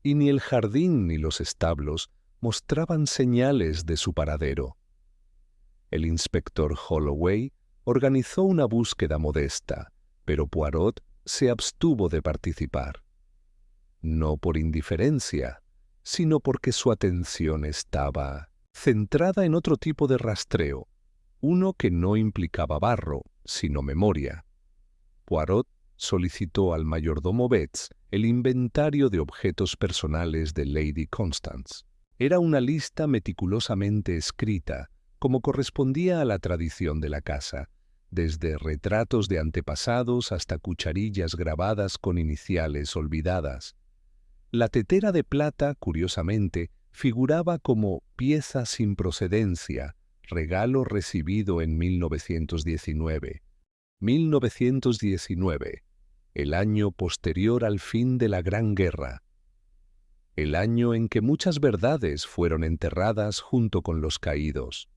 y ni el jardín ni los establos mostraban señales de su paradero. El inspector Holloway organizó una búsqueda modesta, pero Poirot se abstuvo de participar. No por indiferencia, sino porque su atención estaba centrada en otro tipo de rastreo, uno que no implicaba barro, sino memoria. Poirot solicitó al mayordomo Betts el inventario de objetos personales de Lady Constance. Era una lista meticulosamente escrita, como correspondía a la tradición de la casa, desde retratos de antepasados hasta cucharillas grabadas con iniciales olvidadas. La tetera de plata, curiosamente, figuraba como pieza sin procedencia, regalo recibido en 1919. 1919, el año posterior al fin de la Gran Guerra, el año en que muchas verdades fueron enterradas junto con los caídos.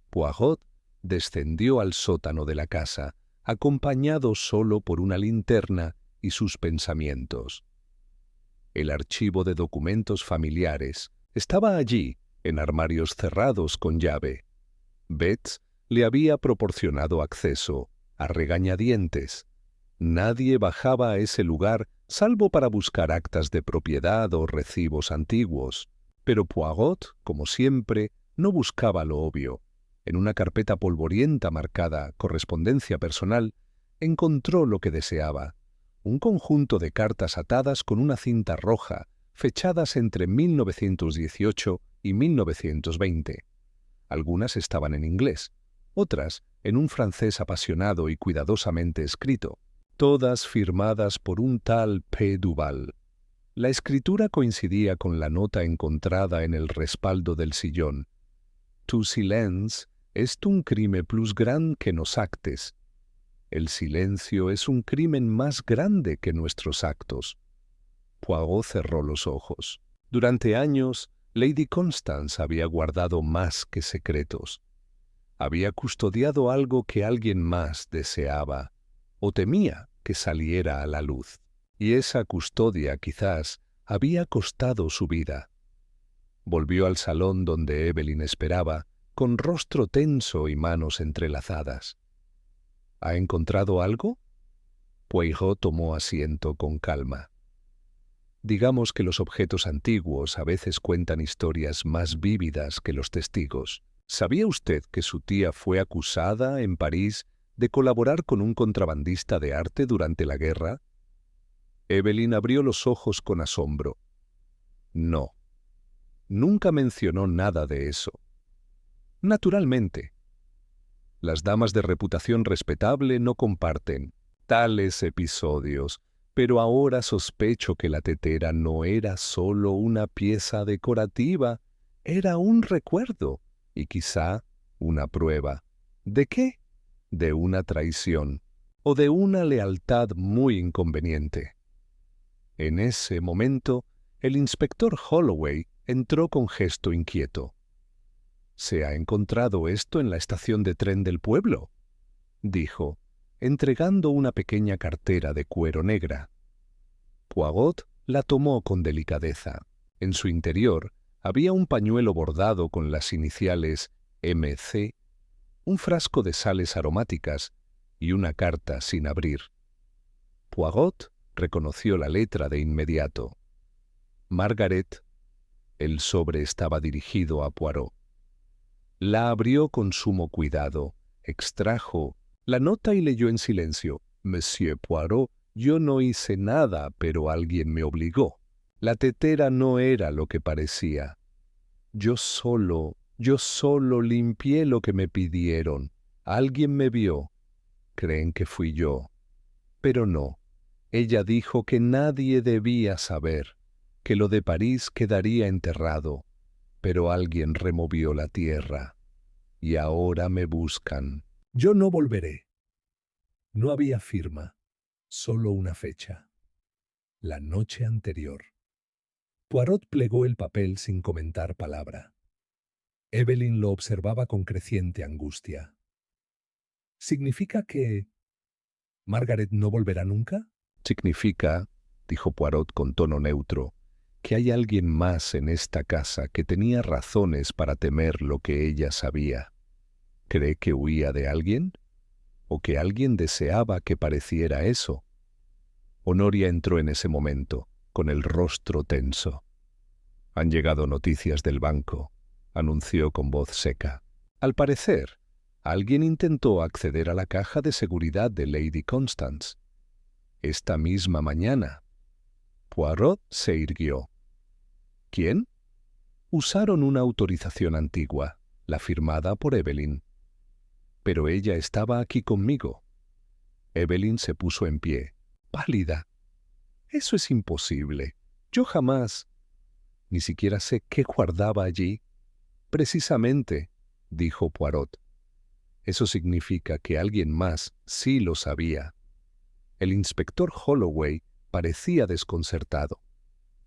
Poirot descendió al sótano de la casa, acompañado solo por una linterna y sus pensamientos. El archivo de documentos familiares estaba allí, en armarios cerrados con llave. Betts le había proporcionado acceso, a regañadientes. Nadie bajaba a ese lugar salvo para buscar actas de propiedad o recibos antiguos. Pero Poirot, como siempre, no buscaba lo obvio. En una carpeta polvorienta marcada Correspondencia personal, encontró lo que deseaba: un conjunto de cartas atadas con una cinta roja, fechadas entre 1918 y 1920. Algunas estaban en inglés, otras en un francés apasionado y cuidadosamente escrito, todas firmadas por un tal P. Duval. La escritura coincidía con la nota encontrada en el respaldo del sillón. Tu silence est un crime plus grand que nos actes. El silencio es un crimen más grande que nuestros actos. Poirot cerró los ojos. Durante años, Lady Constance había guardado más que secretos. Había custodiado algo que alguien más deseaba o temía que saliera a la luz. Y esa custodia, quizás, había costado su vida. Volvió al salón donde Evelyn esperaba, con rostro tenso y manos entrelazadas. ¿Ha encontrado algo? Poirot tomó asiento con calma. Digamos que los objetos antiguos a veces cuentan historias más vívidas que los testigos. ¿Sabía usted que su tía fue acusada en París de colaborar con un contrabandista de arte durante la guerra? Evelyn abrió los ojos con asombro. No, nunca mencionó nada de eso. Naturalmente. Las damas de reputación respetable no comparten tales episodios, pero ahora sospecho que la tetera no era solo una pieza decorativa, era un recuerdo y quizá una prueba. ¿De qué? De una traición o de una lealtad muy inconveniente. En ese momento, el inspector Holloway entró con gesto inquieto. «¿Se ha encontrado esto en la estación de tren del pueblo?», dijo, entregando una pequeña cartera de cuero negra. Poirot la tomó con delicadeza. En su interior había un pañuelo bordado con las iniciales MC, un frasco de sales aromáticas y una carta sin abrir. Poirot reconoció la letra de inmediato. Margaret. El sobre estaba dirigido a Poirot. La abrió con sumo cuidado, extrajo la nota y leyó en silencio. Monsieur Poirot, yo no hice nada, pero alguien me obligó. La tetera no era lo que parecía. Yo solo limpié lo que me pidieron. Alguien me vio. Creen que fui yo. Pero no. Ella dijo que nadie debía saber, que lo de París quedaría enterrado. Pero alguien removió la tierra. Y ahora me buscan. Yo no volveré. No había firma, solo una fecha. La noche anterior. Poirot plegó el papel sin comentar palabra. Evelyn lo observaba con creciente angustia. ¿Significa que Margaret no volverá nunca? Significa, dijo Poirot con tono neutro, que hay alguien más en esta casa que tenía razones para temer lo que ella sabía. ¿Cree que huía de alguien? ¿O que alguien deseaba que pareciera eso? Honoria entró en ese momento, con el rostro tenso. Han llegado noticias del banco, anunció con voz seca. Al parecer, alguien intentó acceder a la caja de seguridad de Lady Constance. Esta misma mañana. Poirot se irguió. ¿Quién? Usaron una autorización antigua, la firmada por Evelyn. Pero ella estaba aquí conmigo. Evelyn se puso en pie, pálida. Eso es imposible. Yo jamás. Ni siquiera sé qué guardaba allí. Precisamente, dijo Poirot. Eso significa que alguien más sí lo sabía. El inspector Holloway parecía desconcertado,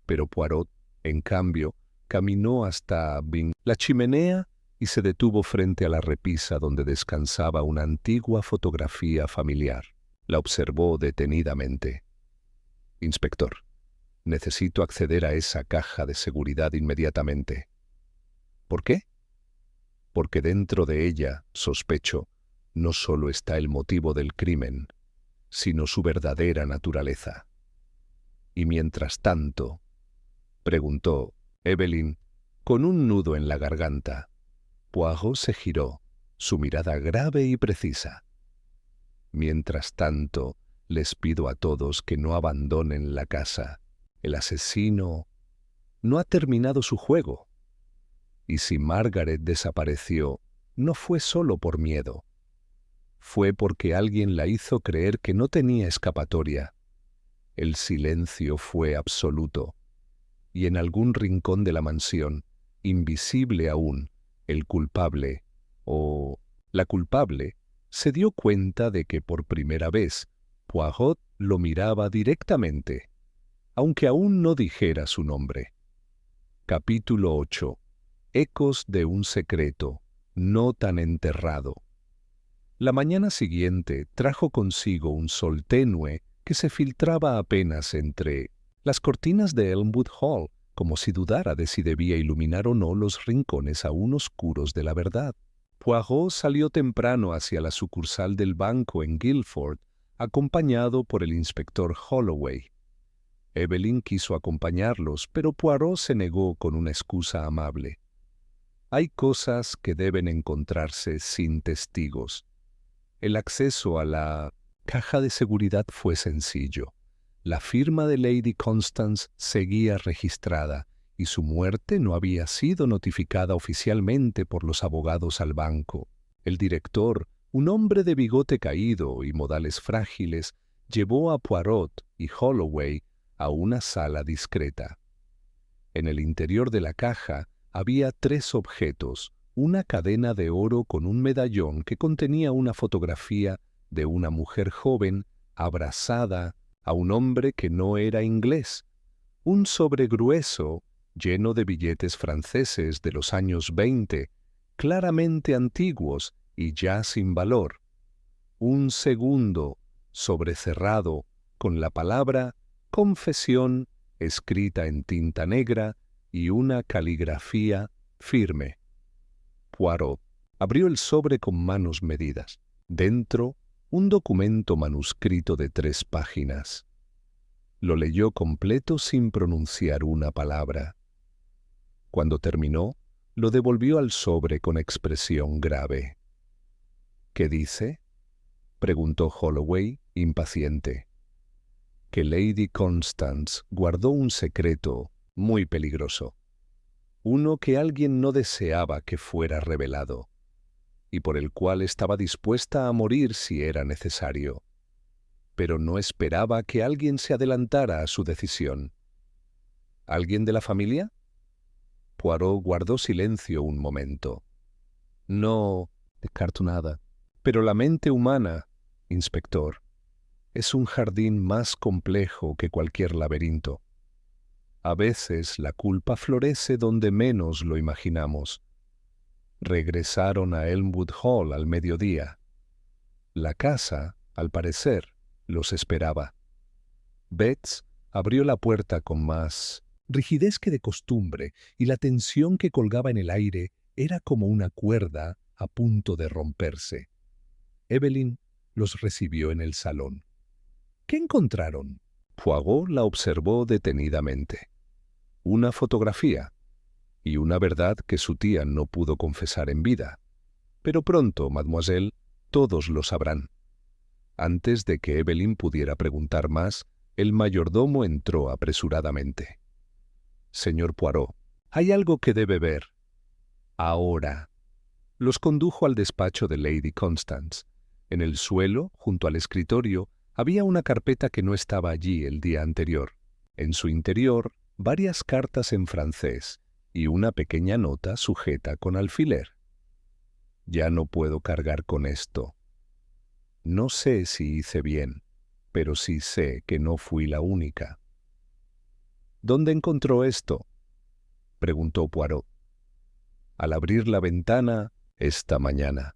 pero Poirot, en cambio, caminó hasta la chimenea y se detuvo frente a la repisa donde descansaba una antigua fotografía familiar. La observó detenidamente. Inspector, necesito acceder a esa caja de seguridad inmediatamente. ¿Por qué? Porque dentro de ella, sospecho, no solo está el motivo del crimen, sino su verdadera naturaleza. Y mientras tanto, preguntó Evelyn, con un nudo en la garganta. Poirot se giró, su mirada grave y precisa. Mientras tanto, les pido a todos que no abandonen la casa. El asesino no ha terminado su juego. Y si Margaret desapareció, no fue solo por miedo. Fue porque alguien la hizo creer que no tenía escapatoria. El silencio fue absoluto. Y en algún rincón de la mansión, invisible aún, el culpable, o la culpable, se dio cuenta de que por primera vez Poirot lo miraba directamente, aunque aún no dijera su nombre. Capítulo 8. Ecos de un secreto, no tan enterrado. La mañana siguiente trajo consigo un sol tenue que se filtraba apenas entre las cortinas de Elmwood Hall, como si dudara de si debía iluminar o no los rincones aún oscuros de la verdad. Poirot salió temprano hacia la sucursal del banco en Guildford, acompañado por el inspector Holloway. Evelyn quiso acompañarlos, pero Poirot se negó con una excusa amable. Hay cosas que deben encontrarse sin testigos. El acceso a la caja de seguridad fue sencillo. La firma de Lady Constance seguía registrada y su muerte no había sido notificada oficialmente por los abogados al banco. El director, un hombre de bigote caído y modales frágiles, llevó a Poirot y Holloway a una sala discreta. En el interior de la caja había 3 objetos: una cadena de oro con un medallón que contenía una fotografía de una mujer joven abrazada a un hombre que no era inglés, un sobre grueso lleno de billetes franceses de los años 20, claramente antiguos y ya sin valor, un segundo sobre cerrado con la palabra confesión escrita en tinta negra y una caligrafía firme. Poirot abrió el sobre con manos medidas. Dentro, un documento manuscrito de 3 páginas. Lo leyó completo sin pronunciar una palabra. Cuando terminó, lo devolvió al sobre con expresión grave. ¿Qué dice?, preguntó Holloway, impaciente. Que Lady Constance guardó un secreto muy peligroso, uno que alguien no deseaba que fuera revelado, y por el cual estaba dispuesta a morir si era necesario, pero no esperaba que alguien se adelantara a su decisión. ¿Alguien de la familia? Poirot guardó silencio un momento. No descarto nada. Pero la mente humana, inspector, es un jardín más complejo que cualquier laberinto. A veces la culpa florece donde menos lo imaginamos. Regresaron a Elmwood Hall al mediodía. La casa, al parecer, los esperaba. Bates abrió la puerta con más rigidez que de costumbre, y la tensión que colgaba en el aire era como una cuerda a punto de romperse. Evelyn los recibió en el salón. ¿Qué encontraron? Poirot la observó detenidamente. Una fotografía y una verdad que su tía no pudo confesar en vida. Pero pronto, mademoiselle, todos lo sabrán. Antes de que Evelyn pudiera preguntar más, el mayordomo entró apresuradamente. Señor Poirot, hay algo que debe ver. Ahora. Los condujo al despacho de Lady Constance. En el suelo, junto al escritorio, había una carpeta que no estaba allí el día anterior. En su interior, varias cartas en francés y una pequeña nota sujeta con alfiler. Ya no puedo cargar con esto. No sé si hice bien, pero sí sé que no fui la única. ¿Dónde encontró esto?, preguntó Poirot. Al abrir la ventana, esta mañana.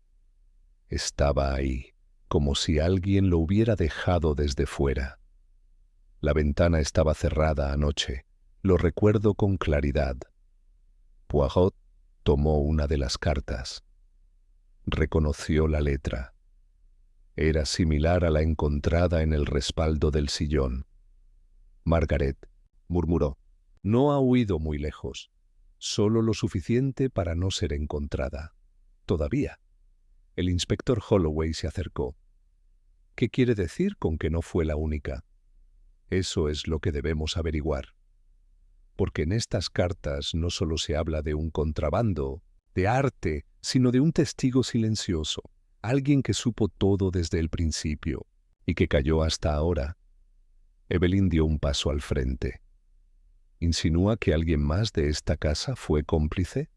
Estaba ahí, como si alguien lo hubiera dejado desde fuera. La ventana estaba cerrada anoche, lo recuerdo con claridad. Poirot tomó una de las cartas. Reconoció la letra. Era similar a la encontrada en el respaldo del sillón. Margaret, murmuró, no ha huido muy lejos, solo lo suficiente para no ser encontrada. Todavía. El inspector Holloway se acercó. ¿Qué quiere decir con que no fue la única? Eso es lo que debemos averiguar. Porque en estas cartas no solo se habla de un contrabando, de arte, sino de un testigo silencioso, alguien que supo todo desde el principio y que calló hasta ahora. Evelyn dio un paso al frente. ¿Insinúa que alguien más de esta casa fue cómplice?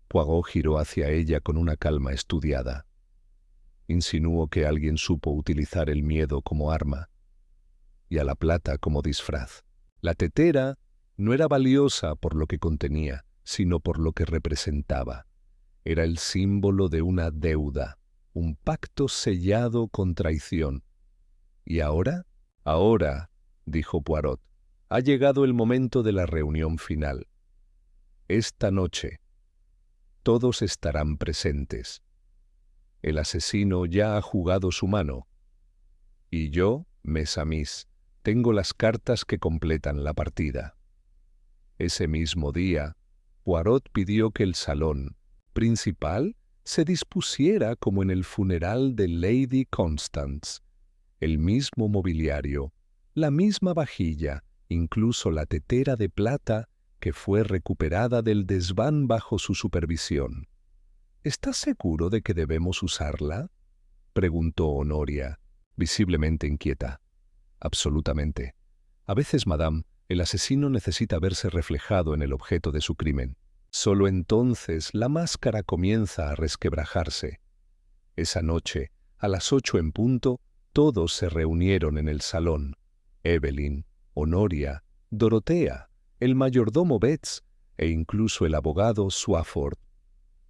Poirot giró hacia ella con una calma estudiada. Insinúo que alguien supo utilizar el miedo como arma y a la plata como disfraz. La tetera no era valiosa por lo que contenía, sino por lo que representaba. Era el símbolo de una deuda, un pacto sellado con traición. ¿Y ahora? Ahora, dijo Poirot, ha llegado el momento de la reunión final. Esta noche, todos estarán presentes. El asesino ya ha jugado su mano. Y yo, mes a mis, tengo las cartas que completan la partida. Ese mismo día, Poirot pidió que el salón principal se dispusiera como en el funeral de Lady Constance. El mismo mobiliario, la misma vajilla, incluso la tetera de plata que fue recuperada del desván bajo su supervisión. ¿Estás seguro de que debemos usarla?, preguntó Honoria, visiblemente inquieta. Absolutamente. A veces, madame, el asesino necesita verse reflejado en el objeto de su crimen. Solo entonces la máscara comienza a resquebrajarse. Esa noche, a las 8 en punto, todos se reunieron en el salón. Evelyn, Honoria, Dorotea, el mayordomo Bates e incluso el abogado Swafford.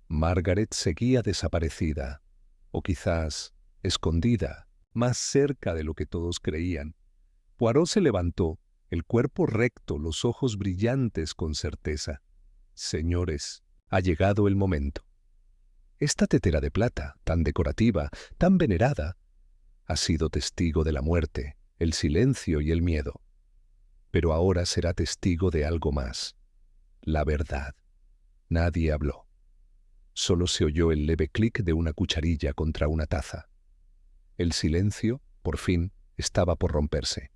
Margaret seguía desaparecida, o quizás escondida, más cerca de lo que todos creían. Poirot se levantó el cuerpo recto, los ojos brillantes con certeza. Señores, ha llegado el momento. Esta tetera de plata, tan decorativa, tan venerada, ha sido testigo de la muerte, el silencio y el miedo. Pero ahora será testigo de algo más, la verdad. Nadie habló. Solo se oyó el leve clic de una cucharilla contra una taza. El silencio, por fin, estaba por romperse.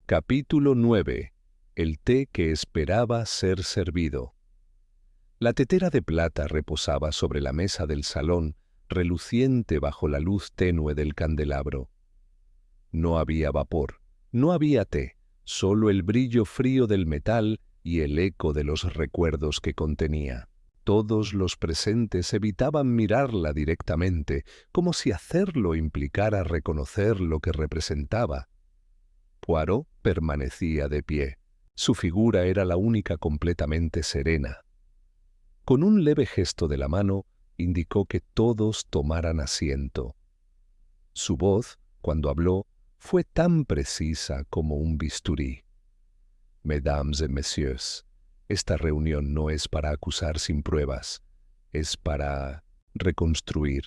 Capítulo 9. El té que esperaba ser servido. La tetera de plata reposaba sobre la mesa del salón, reluciente bajo la luz tenue del candelabro. No había vapor, no había té, solo el brillo frío del metal y el eco de los recuerdos que contenía. Todos los presentes evitaban mirarla directamente, como si hacerlo implicara reconocer lo que representaba. Poirot permanecía de pie. Su figura era la única completamente serena. Con un leve gesto de la mano, indicó que todos tomaran asiento. Su voz, cuando habló, fue tan precisa como un bisturí. Mesdames et messieurs, esta reunión no es para acusar sin pruebas, es para reconstruir.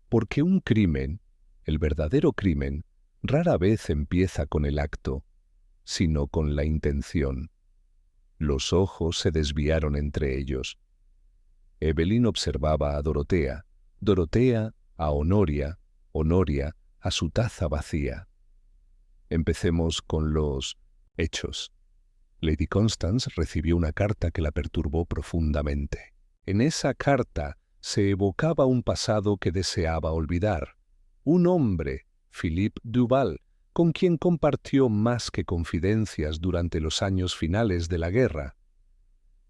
Porque un crimen, el verdadero crimen, rara vez empieza con el acto, sino con la intención. Los ojos se desviaron entre ellos. Evelyn observaba a Dorotea, Dorotea a Honoria, Honoria a su taza vacía. Empecemos con los hechos. Lady Constance recibió una carta que la perturbó profundamente. En esa carta se evocaba un pasado que deseaba olvidar. Un hombre, Philippe Duval, con quien compartió más que confidencias durante los años finales de la guerra.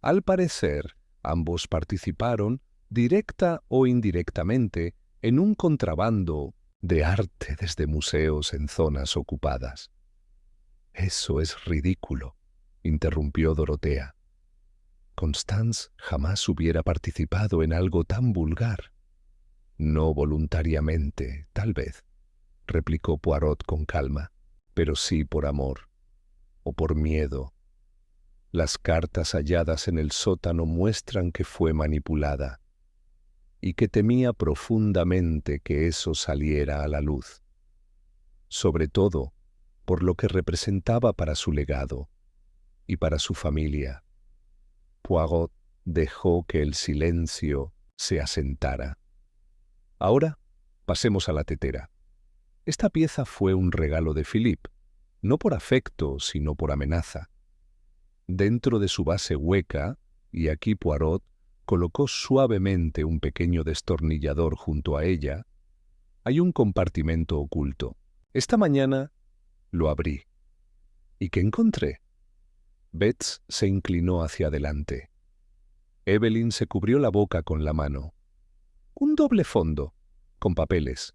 Al parecer, ambos participaron, directa o indirectamente, en un contrabando de arte desde museos en zonas ocupadas. «Eso es ridículo», interrumpió Dorotea. Constance jamás hubiera participado en algo tan vulgar. «No voluntariamente, tal vez», replicó Poirot con calma, «pero sí por amor, o por miedo. Las cartas halladas en el sótano muestran que fue manipulada y que temía profundamente que eso saliera a la luz. Sobre todo, por lo que representaba para su legado y para su familia». Poirot dejó que el silencio se asentara. «Ahora pasemos a la tetera. Esta pieza fue un regalo de Philippe, no por afecto, sino por amenaza. Dentro de su base hueca, y aquí Poirot colocó suavemente un pequeño destornillador junto a ella, hay un compartimento oculto. Esta mañana lo abrí. ¿Y qué encontré?» Betts se inclinó hacia adelante. Evelyn se cubrió la boca con la mano. Un doble fondo, con papeles,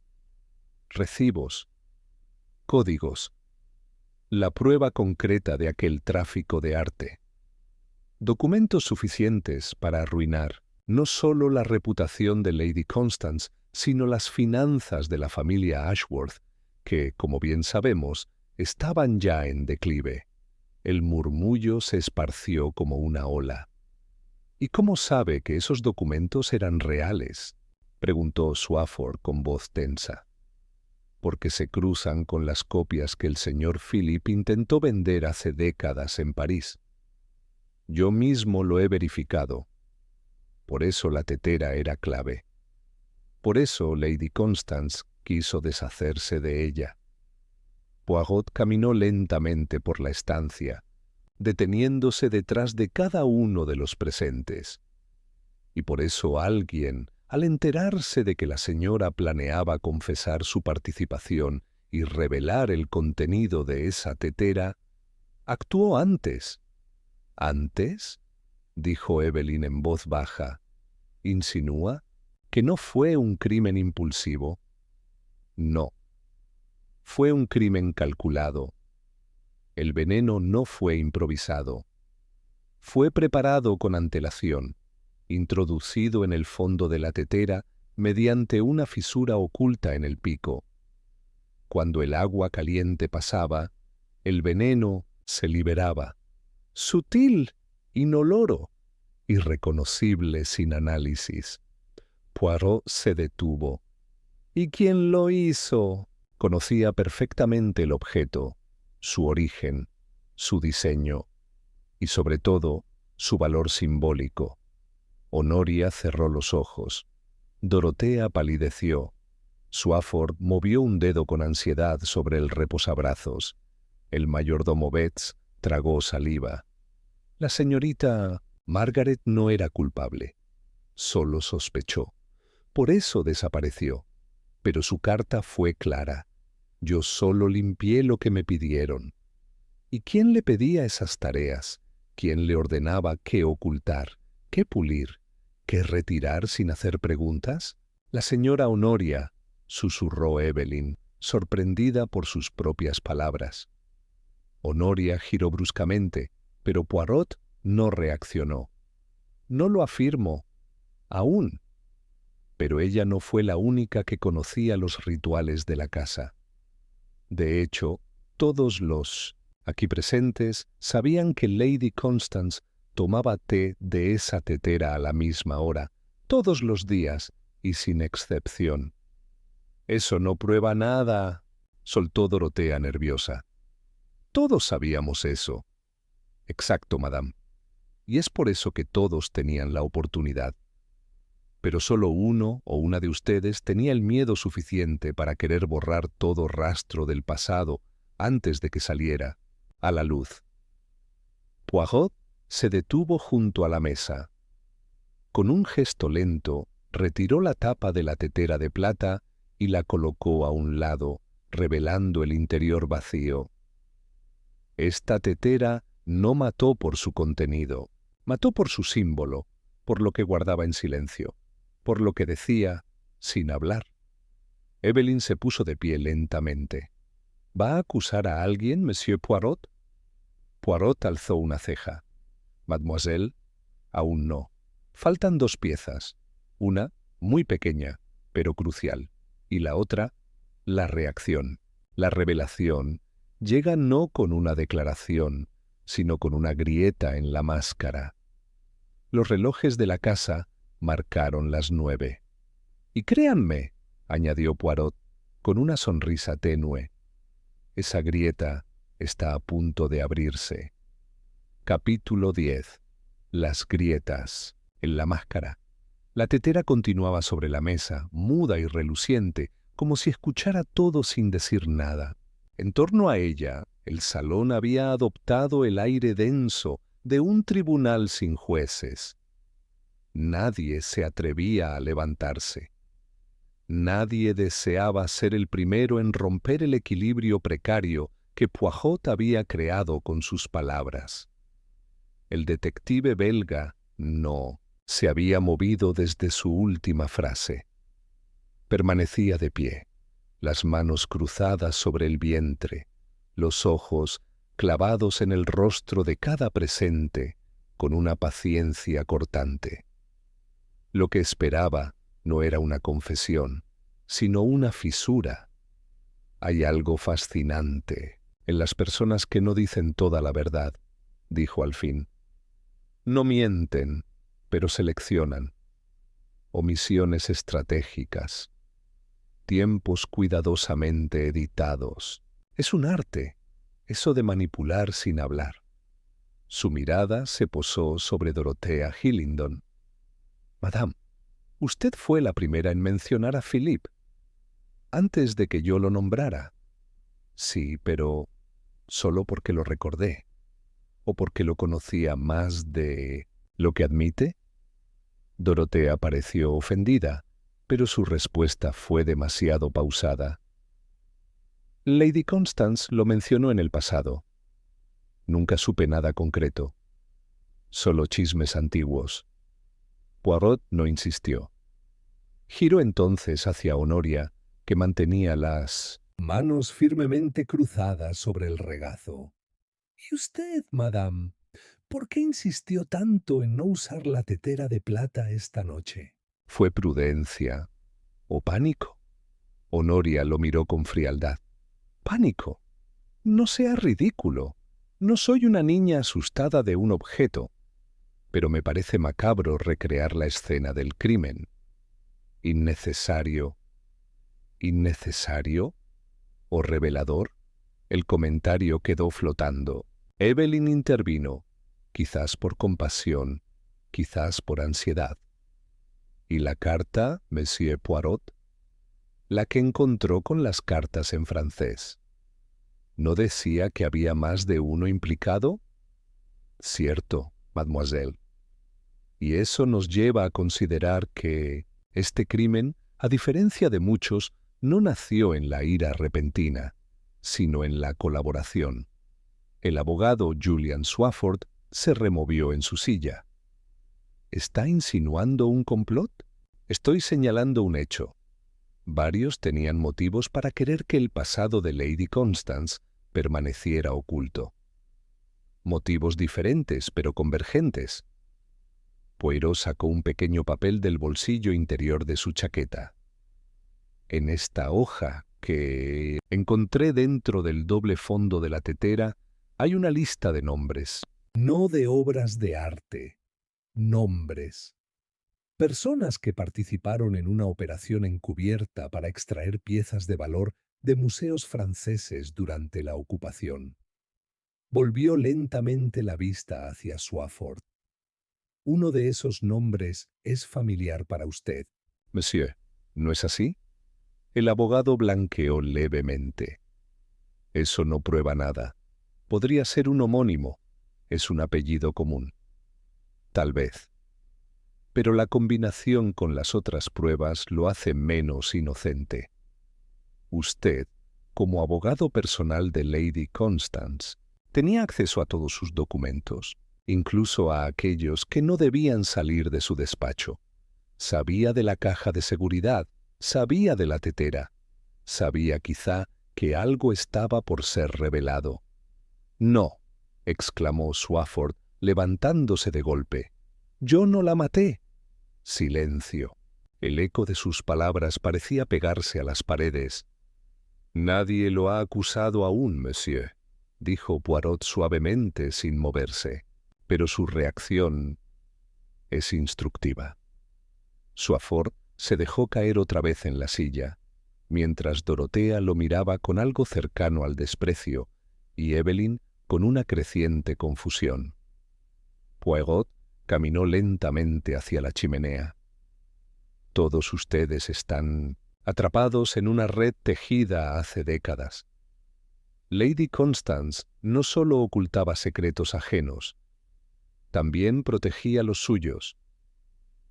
recibos, códigos, la prueba concreta de aquel tráfico de arte. Documentos suficientes para arruinar no solo la reputación de Lady Constance, sino las finanzas de la familia Ashworth, que, como bien sabemos, estaban ya en declive. El murmullo se esparció como una ola. «¿Y cómo sabe que esos documentos eran reales?», preguntó Swafford con voz tensa. «Porque se cruzan con las copias que el señor Philip intentó vender hace décadas en París. Yo mismo lo he verificado. Por eso la tetera era clave. Por eso Lady Constance quiso deshacerse de ella». Poirot caminó lentamente por la estancia, deteniéndose detrás de cada uno de los presentes. Y por eso alguien, al enterarse de que la señora planeaba confesar su participación y revelar el contenido de esa tetera, actuó antes. «¿Antes?», dijo Evelyn en voz baja. «¿Insinúa que no fue un crimen impulsivo?». «No. Fue un crimen calculado. El veneno no fue improvisado. Fue preparado con antelación, introducido en el fondo de la tetera mediante una fisura oculta en el pico. Cuando el agua caliente pasaba, el veneno se liberaba, sutil, inoloro, irreconocible sin análisis. Poirot se detuvo. ¿Y quién lo hizo? Conocía perfectamente el objeto, su origen, su diseño y, sobre todo, su valor simbólico. Honoria cerró los ojos. Dorotea palideció. Swafford movió un dedo con ansiedad sobre el reposabrazos. El mayordomo Betts tragó saliva. La señorita Margaret no era culpable. Solo sospechó. Por eso desapareció. Pero su carta fue clara. Yo solo limpié lo que me pidieron. ¿Y quién le pedía esas tareas? ¿Quién le ordenaba qué ocultar, qué pulir, qué retirar sin hacer preguntas? La señora Honoria, susurró Evelyn, sorprendida por sus propias palabras. Honoria giró bruscamente, pero Poirot no reaccionó. No lo afirmo, aún. Pero ella no fue la única que conocía los rituales de la casa. De hecho, todos los aquí presentes sabían que Lady Constance tomaba té de esa tetera a la misma hora, todos los días y sin excepción. «Eso no prueba nada», soltó Dorotea nerviosa. «Todos sabíamos eso». «Exacto, madame. Y es por eso que todos tenían la oportunidad. Pero solo uno o una de ustedes tenía el miedo suficiente para querer borrar todo rastro del pasado antes de que saliera a la luz». Poirot se detuvo junto a la mesa. Con un gesto lento, retiró la tapa de la tetera de plata y la colocó a un lado, revelando el interior vacío. Esta tetera no mató por su contenido, mató por su símbolo, por lo que guardaba en silencio, por lo que decía sin hablar. Evelyn se puso de pie lentamente. ¿Va a acusar a alguien, Monsieur Poirot? Poirot alzó una ceja. Mademoiselle, aún no. Faltan dos piezas. Una, muy pequeña, pero crucial. Y la otra, la reacción, la revelación, llega no con una declaración, sino con una grieta en la máscara. Los relojes de la casa marcaron las 9. Y créanme, añadió Poirot, con una sonrisa tenue, esa grieta está a punto de abrirse. Capítulo 10. Las grietas. En la máscara. La tetera continuaba sobre la mesa, muda y reluciente, como si escuchara todo sin decir nada. En torno a ella, el salón había adoptado el aire denso de un tribunal sin jueces. Nadie se atrevía a levantarse. Nadie deseaba ser el primero en romper el equilibrio precario que Poirot había creado con sus palabras. El detective belga no se había movido desde su última frase. Permanecía de pie, las manos cruzadas sobre el vientre, los ojos clavados en el rostro de cada presente con una paciencia cortante. Lo que esperaba no era una confesión, sino una fisura. Hay algo fascinante en las personas que no dicen toda la verdad, dijo al fin. No mienten, pero seleccionan. Omisiones estratégicas. Tiempos cuidadosamente editados. Es un arte, eso de manipular sin hablar. Su mirada se posó sobre Dorotea Hillingdon. Madame, usted fue la primera en mencionar a Philippe, antes de que yo lo nombrara. Sí, pero solo porque lo recordé, o porque lo conocía más de lo que admite. Dorotea pareció ofendida, pero su respuesta fue demasiado pausada. Lady Constance lo mencionó en el pasado. Nunca supe nada concreto. Solo chismes antiguos. Poirot no insistió. Giró entonces hacia Honoria, que mantenía las manos firmemente cruzadas sobre el regazo. ¿Y usted, madame, por qué insistió tanto en no usar la tetera de plata esta noche? ¿Fue prudencia o pánico? Honoria lo miró con frialdad. ¿Pánico? No sea ridículo. No soy una niña asustada de un objeto, pero me parece macabro recrear la escena del crimen. Innecesario. ¿Innecesario? ¿O revelador? El comentario quedó flotando. Evelyn intervino, quizás por compasión, quizás por ansiedad. ¿Y la carta, Monsieur Poirot? La que encontró con las cartas en francés. ¿No decía que había más de uno implicado? Cierto, mademoiselle. Y eso nos lleva a considerar que este crimen, a diferencia de muchos, no nació en la ira repentina, sino en la colaboración. El abogado Julian Swafford se removió en su silla. ¿Está insinuando un complot? Estoy señalando un hecho. Varios tenían motivos para querer que el pasado de Lady Constance permaneciera oculto. Motivos diferentes, pero convergentes. Poirot sacó un pequeño papel del bolsillo interior de su chaqueta. En esta hoja que encontré dentro del doble fondo de la tetera hay una lista de nombres. No de obras de arte, nombres. Personas que participaron en una operación encubierta para extraer piezas de valor de museos franceses durante la ocupación. Volvió lentamente la vista hacia Swafford. Uno de esos nombres es familiar para usted. Monsieur, ¿no es así? El abogado blanqueó levemente. Eso no prueba nada. Podría ser un homónimo. Es un apellido común. Tal vez. Pero la combinación con las otras pruebas lo hace menos inocente. Usted, como abogado personal de Lady Constance, tenía acceso a todos sus documentos, incluso a aquellos que no debían salir de su despacho. Sabía de la caja de seguridad, sabía de la tetera, sabía quizá que algo estaba por ser revelado. «No», exclamó Swafford, levantándose de golpe. «Yo no la maté». Silencio. El eco de sus palabras parecía pegarse a las paredes. «Nadie lo ha acusado aún, monsieur», dijo Poirot suavemente sin moverse, pero su reacción es instructiva. Swafford se dejó caer otra vez en la silla, mientras Dorotea lo miraba con algo cercano al desprecio y Evelyn con una creciente confusión. Poirot caminó lentamente hacia la chimenea. Todos ustedes están atrapados en una red tejida hace décadas. Lady Constance no solo ocultaba secretos ajenos, también protegía los suyos.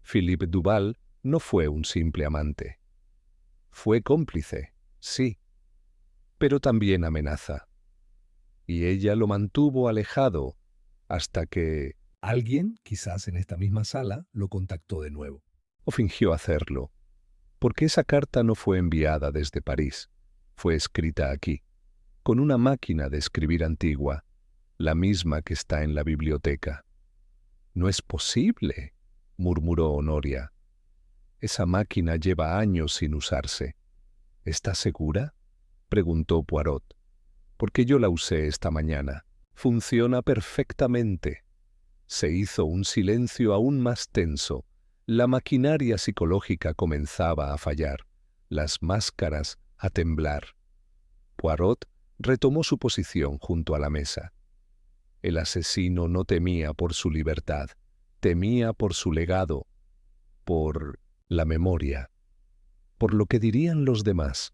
Philippe Duval no fue un simple amante. Fue cómplice, sí, pero también amenaza. Y ella lo mantuvo alejado hasta que alguien, quizás en esta misma sala, lo contactó de nuevo. O fingió hacerlo, porque esa carta no fue enviada desde París, fue escrita aquí, con una máquina de escribir antigua, la misma que está en la biblioteca. «No es posible», murmuró Honoria. «Esa máquina lleva años sin usarse». «¿Está segura?», preguntó Poirot. «Porque yo la usé esta mañana. Funciona perfectamente». Se hizo un silencio aún más tenso. La maquinaria psicológica comenzaba a fallar, las máscaras a temblar. Poirot retomó su posición junto a la mesa. El asesino no temía por su libertad, temía por su legado, por la memoria, por lo que dirían los demás.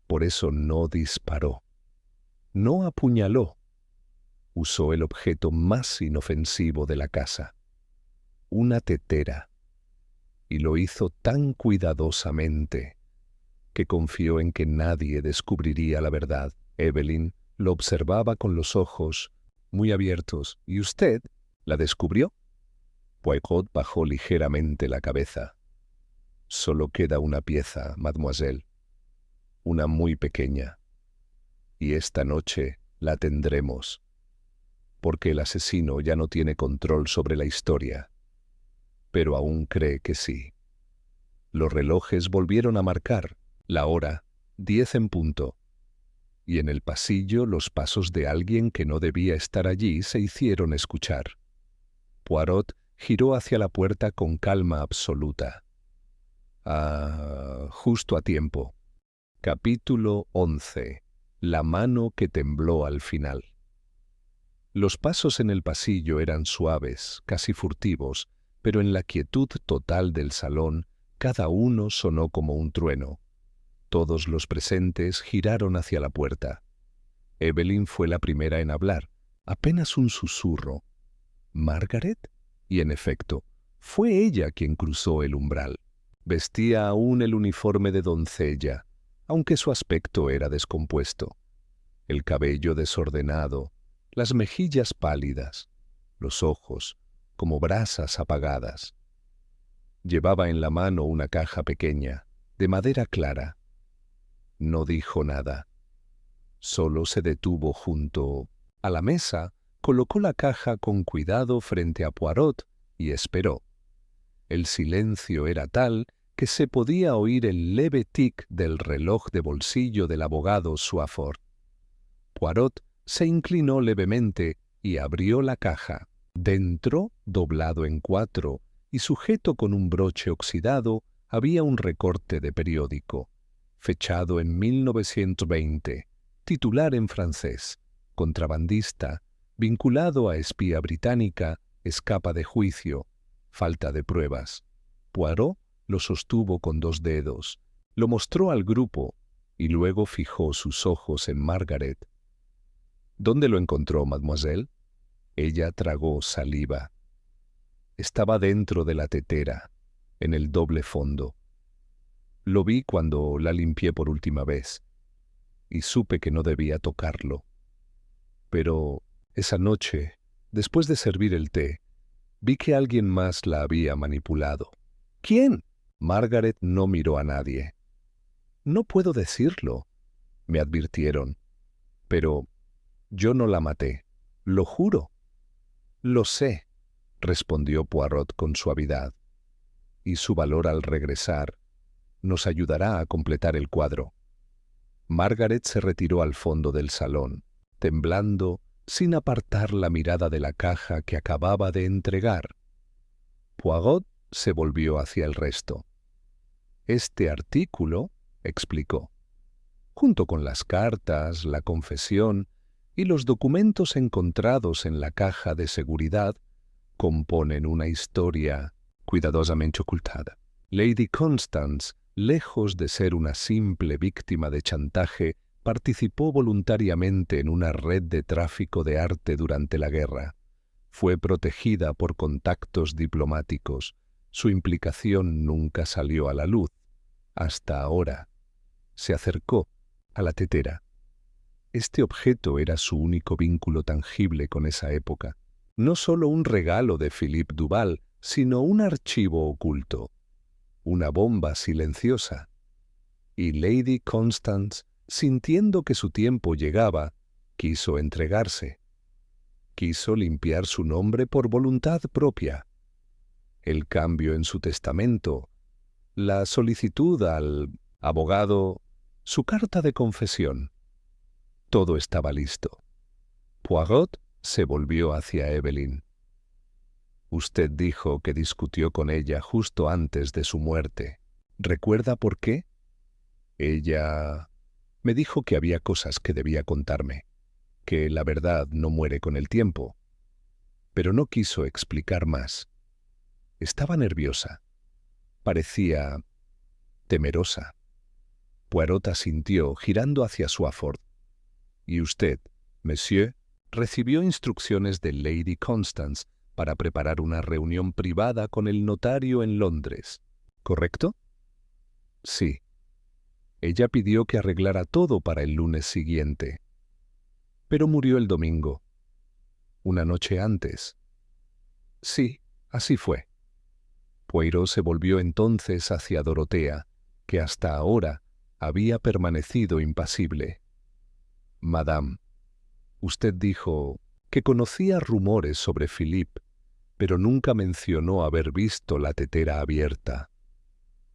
Por eso no disparó, no apuñaló. Usó el objeto más inofensivo de la casa, una tetera, y lo hizo tan cuidadosamente que confió en que nadie descubriría la verdad. Evelyn lo observaba con los ojos muy abiertos. «¿Y usted la descubrió?» Poirot bajó ligeramente la cabeza. «Solo queda una pieza, mademoiselle, una muy pequeña, y esta noche la tendremos, porque el asesino ya no tiene control sobre la historia, pero aún cree que sí». Los relojes volvieron a marcar la hora, 10 en punto, y en el pasillo los pasos de alguien que no debía estar allí se hicieron escuchar. Poirot giró hacia la puerta con calma absoluta. Justo a tiempo. Capítulo 11. La mano que tembló al final. Los pasos en el pasillo eran suaves, casi furtivos, pero en la quietud total del salón, cada uno sonó como un trueno. Todos los presentes giraron hacia la puerta. Evelyn fue la primera en hablar, apenas un susurro. ¿Margaret? Y en efecto, fue ella quien cruzó el umbral. Vestía aún el uniforme de doncella, aunque su aspecto era descompuesto. El cabello desordenado, las mejillas pálidas, los ojos como brasas apagadas. Llevaba en la mano una caja pequeña, de madera clara. No dijo nada. Solo se detuvo junto a la mesa, colocó la caja con cuidado frente a Poirot y esperó. El silencio era tal que se podía oír el leve tic del reloj de bolsillo del abogado Swafford. Poirot se inclinó levemente y abrió la caja. Dentro, doblado en cuatro y sujeto con un broche oxidado, había un recorte de periódico, fechado en 1920, titular en francés, contrabandista, vinculado a espía británica, escapa de juicio, falta de pruebas. Poirot lo sostuvo con 2 dedos, lo mostró al grupo y luego fijó sus ojos en Margaret. ¿Dónde lo encontró, mademoiselle? Ella tragó saliva. Estaba dentro de la tetera, en el doble fondo. Lo vi cuando la limpié por última vez, y supe que no debía tocarlo. Pero esa noche, después de servir el té, vi que alguien más la había manipulado. ¿Quién? Margaret no miró a nadie. No puedo decirlo, me advirtieron, pero yo no la maté, lo juro. Lo sé, respondió Poirot con suavidad, y su valor al regresar nos ayudará a completar el cuadro. Margaret se retiró al fondo del salón, temblando, sin apartar la mirada de la caja que acababa de entregar. Poirot se volvió hacia el resto. Este artículo, explicó, junto con las cartas, la confesión y los documentos encontrados en la caja de seguridad, componen una historia cuidadosamente ocultada. Lady Constance, lejos de ser una simple víctima de chantaje, participó voluntariamente en una red de tráfico de arte durante la guerra. Fue protegida por contactos diplomáticos. Su implicación nunca salió a la luz. Hasta ahora. Se acercó a la tetera. Este objeto era su único vínculo tangible con esa época. No solo un regalo de Philippe Duval, sino un archivo oculto. Una bomba silenciosa. Y Lady Constance, sintiendo que su tiempo llegaba, quiso entregarse. Quiso limpiar su nombre por voluntad propia. El cambio en su testamento, la solicitud al abogado, su carta de confesión. Todo estaba listo. Poirot se volvió hacia Evelyn. Usted dijo que discutió con ella justo antes de su muerte. ¿Recuerda por qué? Ella me dijo que había cosas que debía contarme, que la verdad no muere con el tiempo. Pero no quiso explicar más. Estaba nerviosa. Parecía temerosa. Poirot asintió, girando hacia Swafford. Y usted, monsieur, recibió instrucciones de Lady Constance para preparar una reunión privada con el notario en Londres, ¿correcto? Sí. Ella pidió que arreglara todo para el lunes siguiente. Pero murió el domingo. Una noche antes. Sí, así fue. Poirot se volvió entonces hacia Dorotea, que hasta ahora había permanecido impasible. Madame, usted dijo que conocía rumores sobre Philippe, pero nunca mencionó haber visto la tetera abierta.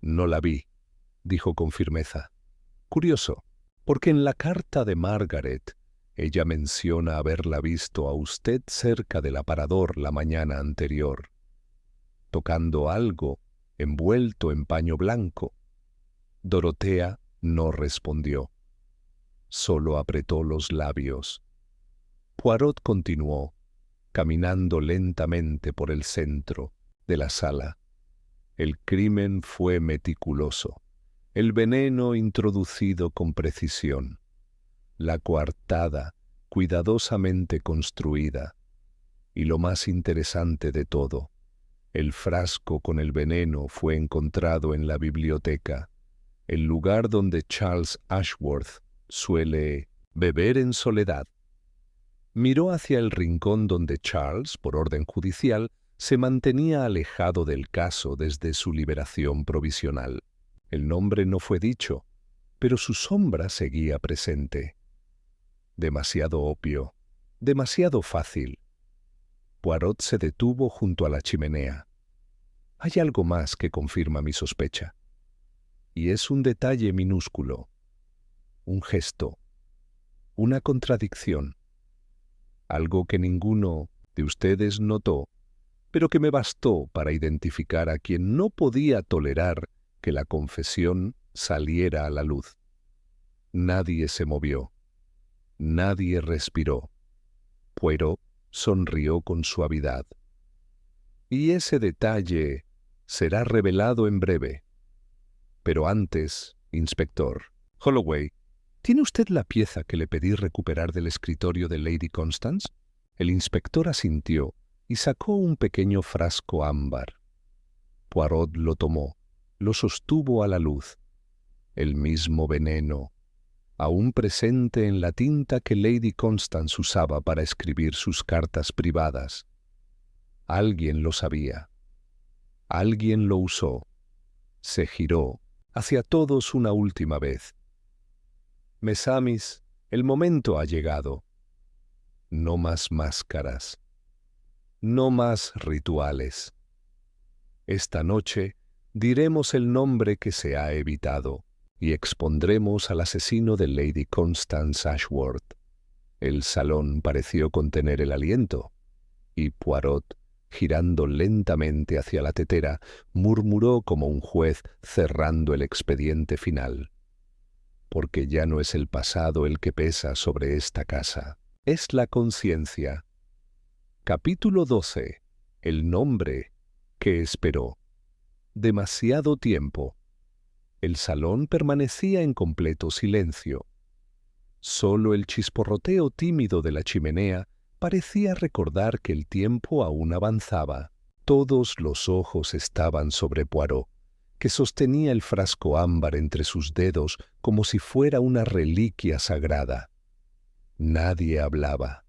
No la vi, dijo con firmeza. Curioso. Porque en la carta de Margaret, ella menciona haberla visto a usted cerca del aparador la mañana anterior, tocando algo envuelto en paño blanco. Dorotea no respondió, solo apretó los labios. Poirot continuó, caminando lentamente por el centro de la sala. El crimen fue meticuloso, el veneno introducido con precisión, la coartada cuidadosamente construida, y lo más interesante de todo, el frasco con el veneno fue encontrado en la biblioteca, el lugar donde Charles Ashworth suele beber en soledad. Miró hacia el rincón donde Charles, por orden judicial, se mantenía alejado del caso desde su liberación provisional. El nombre no fue dicho, pero su sombra seguía presente. Demasiado obvio, demasiado fácil. Poirot se detuvo junto a la chimenea. Hay algo más que confirma mi sospecha. Y es un detalle minúsculo, un gesto, una contradicción, algo que ninguno de ustedes notó, pero que me bastó para identificar a quien no podía tolerar que la confesión saliera a la luz. Nadie se movió, nadie respiró. Poirot sonrió con suavidad. Y ese detalle será revelado en breve. Pero antes, inspector, Holloway, ¿tiene usted la pieza que le pedí recuperar del escritorio de Lady Constance? El inspector asintió y sacó un pequeño frasco ámbar. Poirot lo tomó, lo sostuvo a la luz. El mismo veneno, aún presente en la tinta que Lady Constance usaba para escribir sus cartas privadas. Alguien lo sabía. Alguien lo usó. Se giró hacia todos una última vez. Mes amis, el momento ha llegado. No más máscaras. No más rituales. Esta noche diremos el nombre que se ha evitado y expondremos al asesino de Lady Constance Ashworth. El salón pareció contener el aliento, y Poirot, girando lentamente hacia la tetera, murmuró como un juez cerrando el expediente final. Porque ya no es el pasado el que pesa sobre esta casa, es la conciencia. Capítulo 12. El nombre que esperó. Demasiado tiempo. El salón permanecía en completo silencio. Solo el chisporroteo tímido de la chimenea parecía recordar que el tiempo aún avanzaba. Todos los ojos estaban sobre Poirot, que sostenía el frasco ámbar entre sus dedos como si fuera una reliquia sagrada. Nadie hablaba.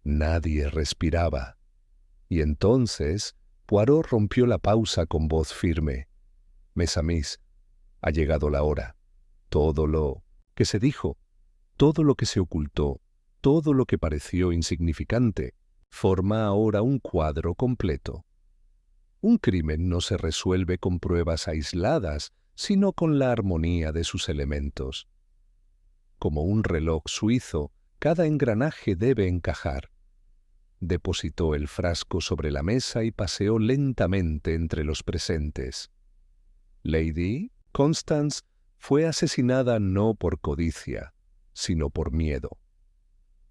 Nadie respiraba. Y entonces Poirot rompió la pausa con voz firme. Mes amis, ha llegado la hora. Todo lo que se dijo, todo lo que se ocultó, todo lo que pareció insignificante, forma ahora un cuadro completo. Un crimen no se resuelve con pruebas aisladas, sino con la armonía de sus elementos. Como un reloj suizo, cada engranaje debe encajar. Depositó el frasco sobre la mesa y paseó lentamente entre los presentes. Lady Constance fue asesinada no por codicia, sino por miedo.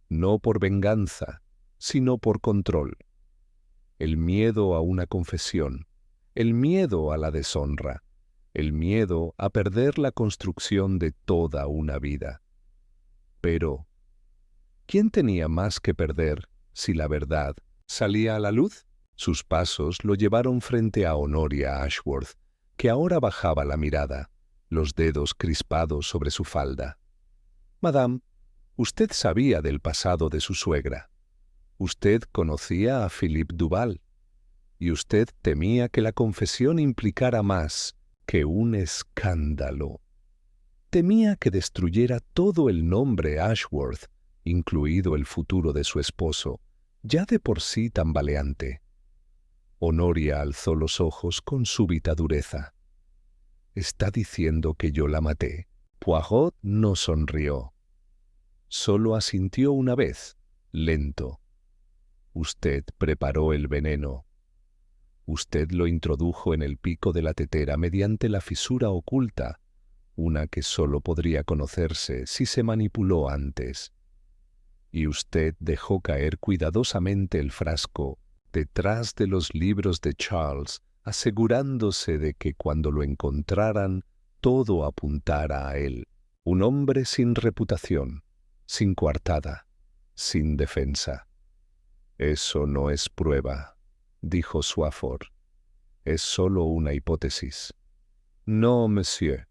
No por venganza, sino por control. El miedo a una confesión, el miedo a la deshonra, el miedo a perder la construcción de toda una vida. Pero, ¿quién tenía más que perder si la verdad salía a la luz? Sus pasos lo llevaron frente a Honoria Ashworth, que ahora bajaba la mirada, los dedos crispados sobre su falda. Madame, usted sabía del pasado de su suegra. Usted conocía a Philippe Duval. Y usted temía que la confesión implicara más que un escándalo. Temía que destruyera todo el nombre Ashworth, incluido el futuro de su esposo, ya de por sí tambaleante. Honoria alzó los ojos con súbita dureza. ¿Está diciendo que yo la maté? Poirot no sonrió. Solo asintió una vez, lento. Usted preparó el veneno. Usted lo introdujo en el pico de la tetera mediante la fisura oculta, una que solo podría conocerse si se manipuló antes. Y usted dejó caer cuidadosamente el frasco detrás de los libros de Charles, asegurándose de que cuando lo encontraran, todo apuntara a él. Un hombre sin reputación, sin coartada, sin defensa. Eso no es prueba, dijo Swafford. Es solo una hipótesis. No, monsieur,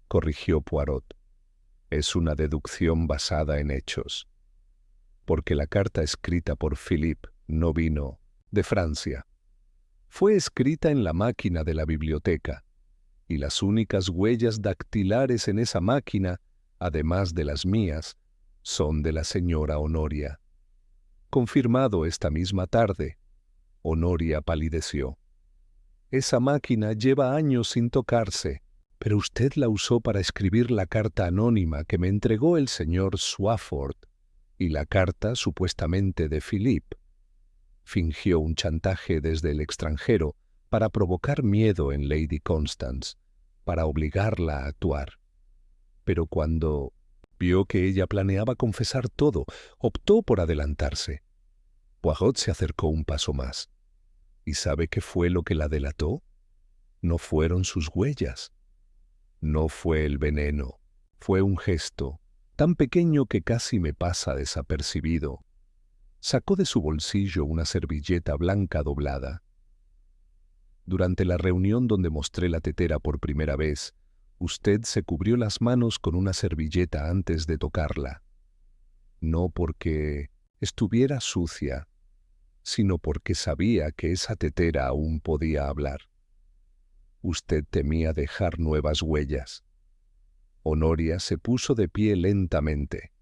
corrigió Poirot. Es una deducción basada en hechos. Porque la carta escrita por Philippe no vino de Francia. Fue escrita en la máquina de la biblioteca, y las únicas huellas dactilares en esa máquina, además de las mías, son de la señora Honoria. Confirmado esta misma tarde, Honoria palideció. Esa máquina lleva años sin tocarse, pero usted la usó para escribir la carta anónima que me entregó el señor Swafford, y la carta supuestamente de Philippe. Fingió un chantaje desde el extranjero para provocar miedo en Lady Constance, para obligarla a actuar. Pero cuando vio que ella planeaba confesar todo, optó por adelantarse. Poirot se acercó un paso más. ¿Y sabe qué fue lo que la delató? No fueron sus huellas. No fue el veneno. Fue un gesto, tan pequeño que casi me pasa desapercibido. Sacó de su bolsillo una servilleta blanca doblada. Durante la reunión donde mostré la tetera por primera vez, usted se cubrió las manos con una servilleta antes de tocarla. No porque estuviera sucia, sino porque sabía que esa tetera aún podía hablar. Usted temía dejar nuevas huellas. Honoria se puso de pie lentamente.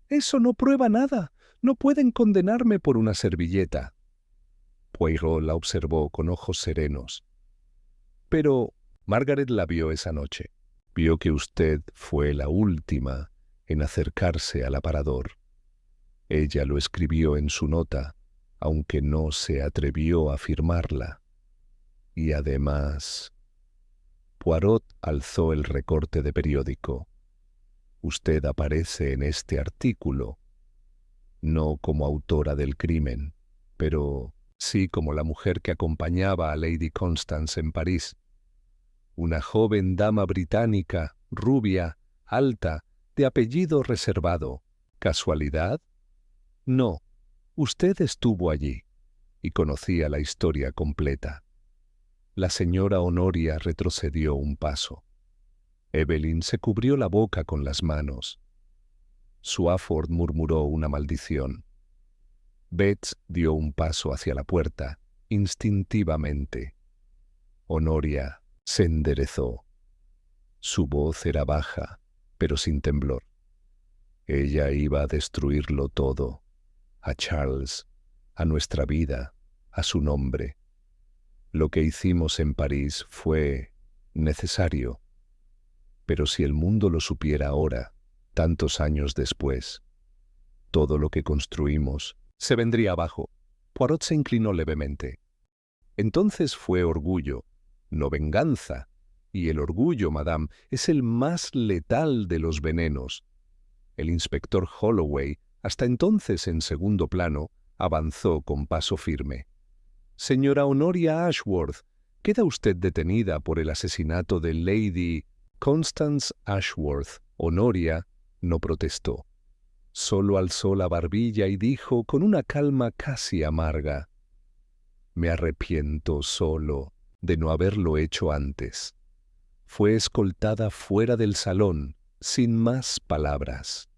«Eso no prueba nada. No pueden condenarme por una servilleta». Poirot la observó con ojos serenos. Pero Margaret la vio esa noche. Vio que usted fue la última en acercarse al aparador. Ella lo escribió en su nota, aunque no se atrevió a firmarla. Y además... Poirot alzó el recorte de periódico. Usted aparece en este artículo, no como autora del crimen, pero sí como la mujer que acompañaba a Lady Constance en París. Una joven dama británica, rubia, alta, de apellido reservado. ¿Casualidad? No, usted estuvo allí y conocía la historia completa. La señora Honoria retrocedió un paso. Evelyn se cubrió la boca con las manos. Swafford murmuró una maldición. Betts dio un paso hacia la puerta, instintivamente. Honoria se enderezó. Su voz era baja, pero sin temblor. Ella iba a destruirlo todo, a Charles, a nuestra vida, a su nombre. Lo que hicimos en París fue necesario. Pero si el mundo lo supiera ahora, tantos años después, todo lo que construimos se vendría abajo. Poirot se inclinó levemente. Entonces fue orgullo, no venganza. Y el orgullo, madame, es el más letal de los venenos. El inspector Holloway, hasta entonces en segundo plano, avanzó con paso firme. «Señora Honoria Ashworth, queda usted detenida por el asesinato de Lady Constance Ashworth». Honoria no protestó. Solo alzó la barbilla y dijo con una calma casi amarga: «Me arrepiento solo de no haberlo hecho antes». Fue escoltada fuera del salón, sin más palabras.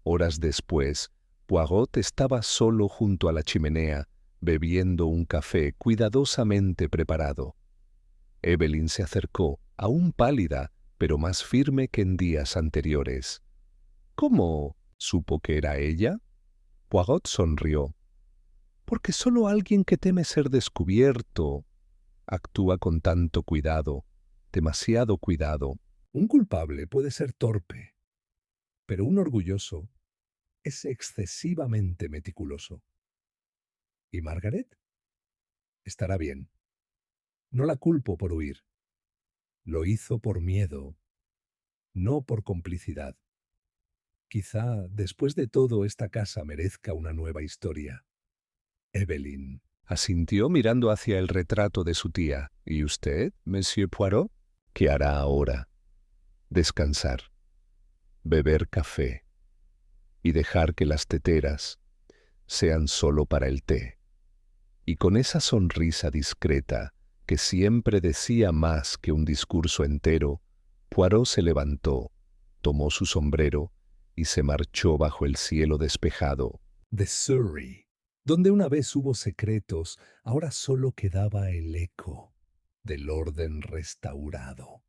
Horas después, Poirot estaba solo junto a la chimenea, bebiendo un café cuidadosamente preparado. Evelyn se acercó, aún pálida, pero más firme que en días anteriores. «¿Cómo supo que era ella?» Poirot sonrió. «Porque solo alguien que teme ser descubierto actúa con tanto cuidado, demasiado cuidado. Un culpable puede ser torpe, pero un orgulloso es excesivamente meticuloso. ¿Y Margaret? Estará bien. No la culpo por huir. Lo hizo por miedo, no por complicidad. Quizá, después de todo, esta casa merezca una nueva historia. Evelyn. Asintió mirando hacia el retrato de su tía. ¿Y usted, Monsieur Poirot? ¿Qué hará ahora? Descansar, beber café y dejar que las teteras sean solo para el té. Y con esa sonrisa discreta que siempre decía más que un discurso entero, Poirot se levantó, tomó su sombrero y se marchó bajo el cielo despejado. De Surrey, donde una vez hubo secretos, ahora solo quedaba el eco del orden restaurado.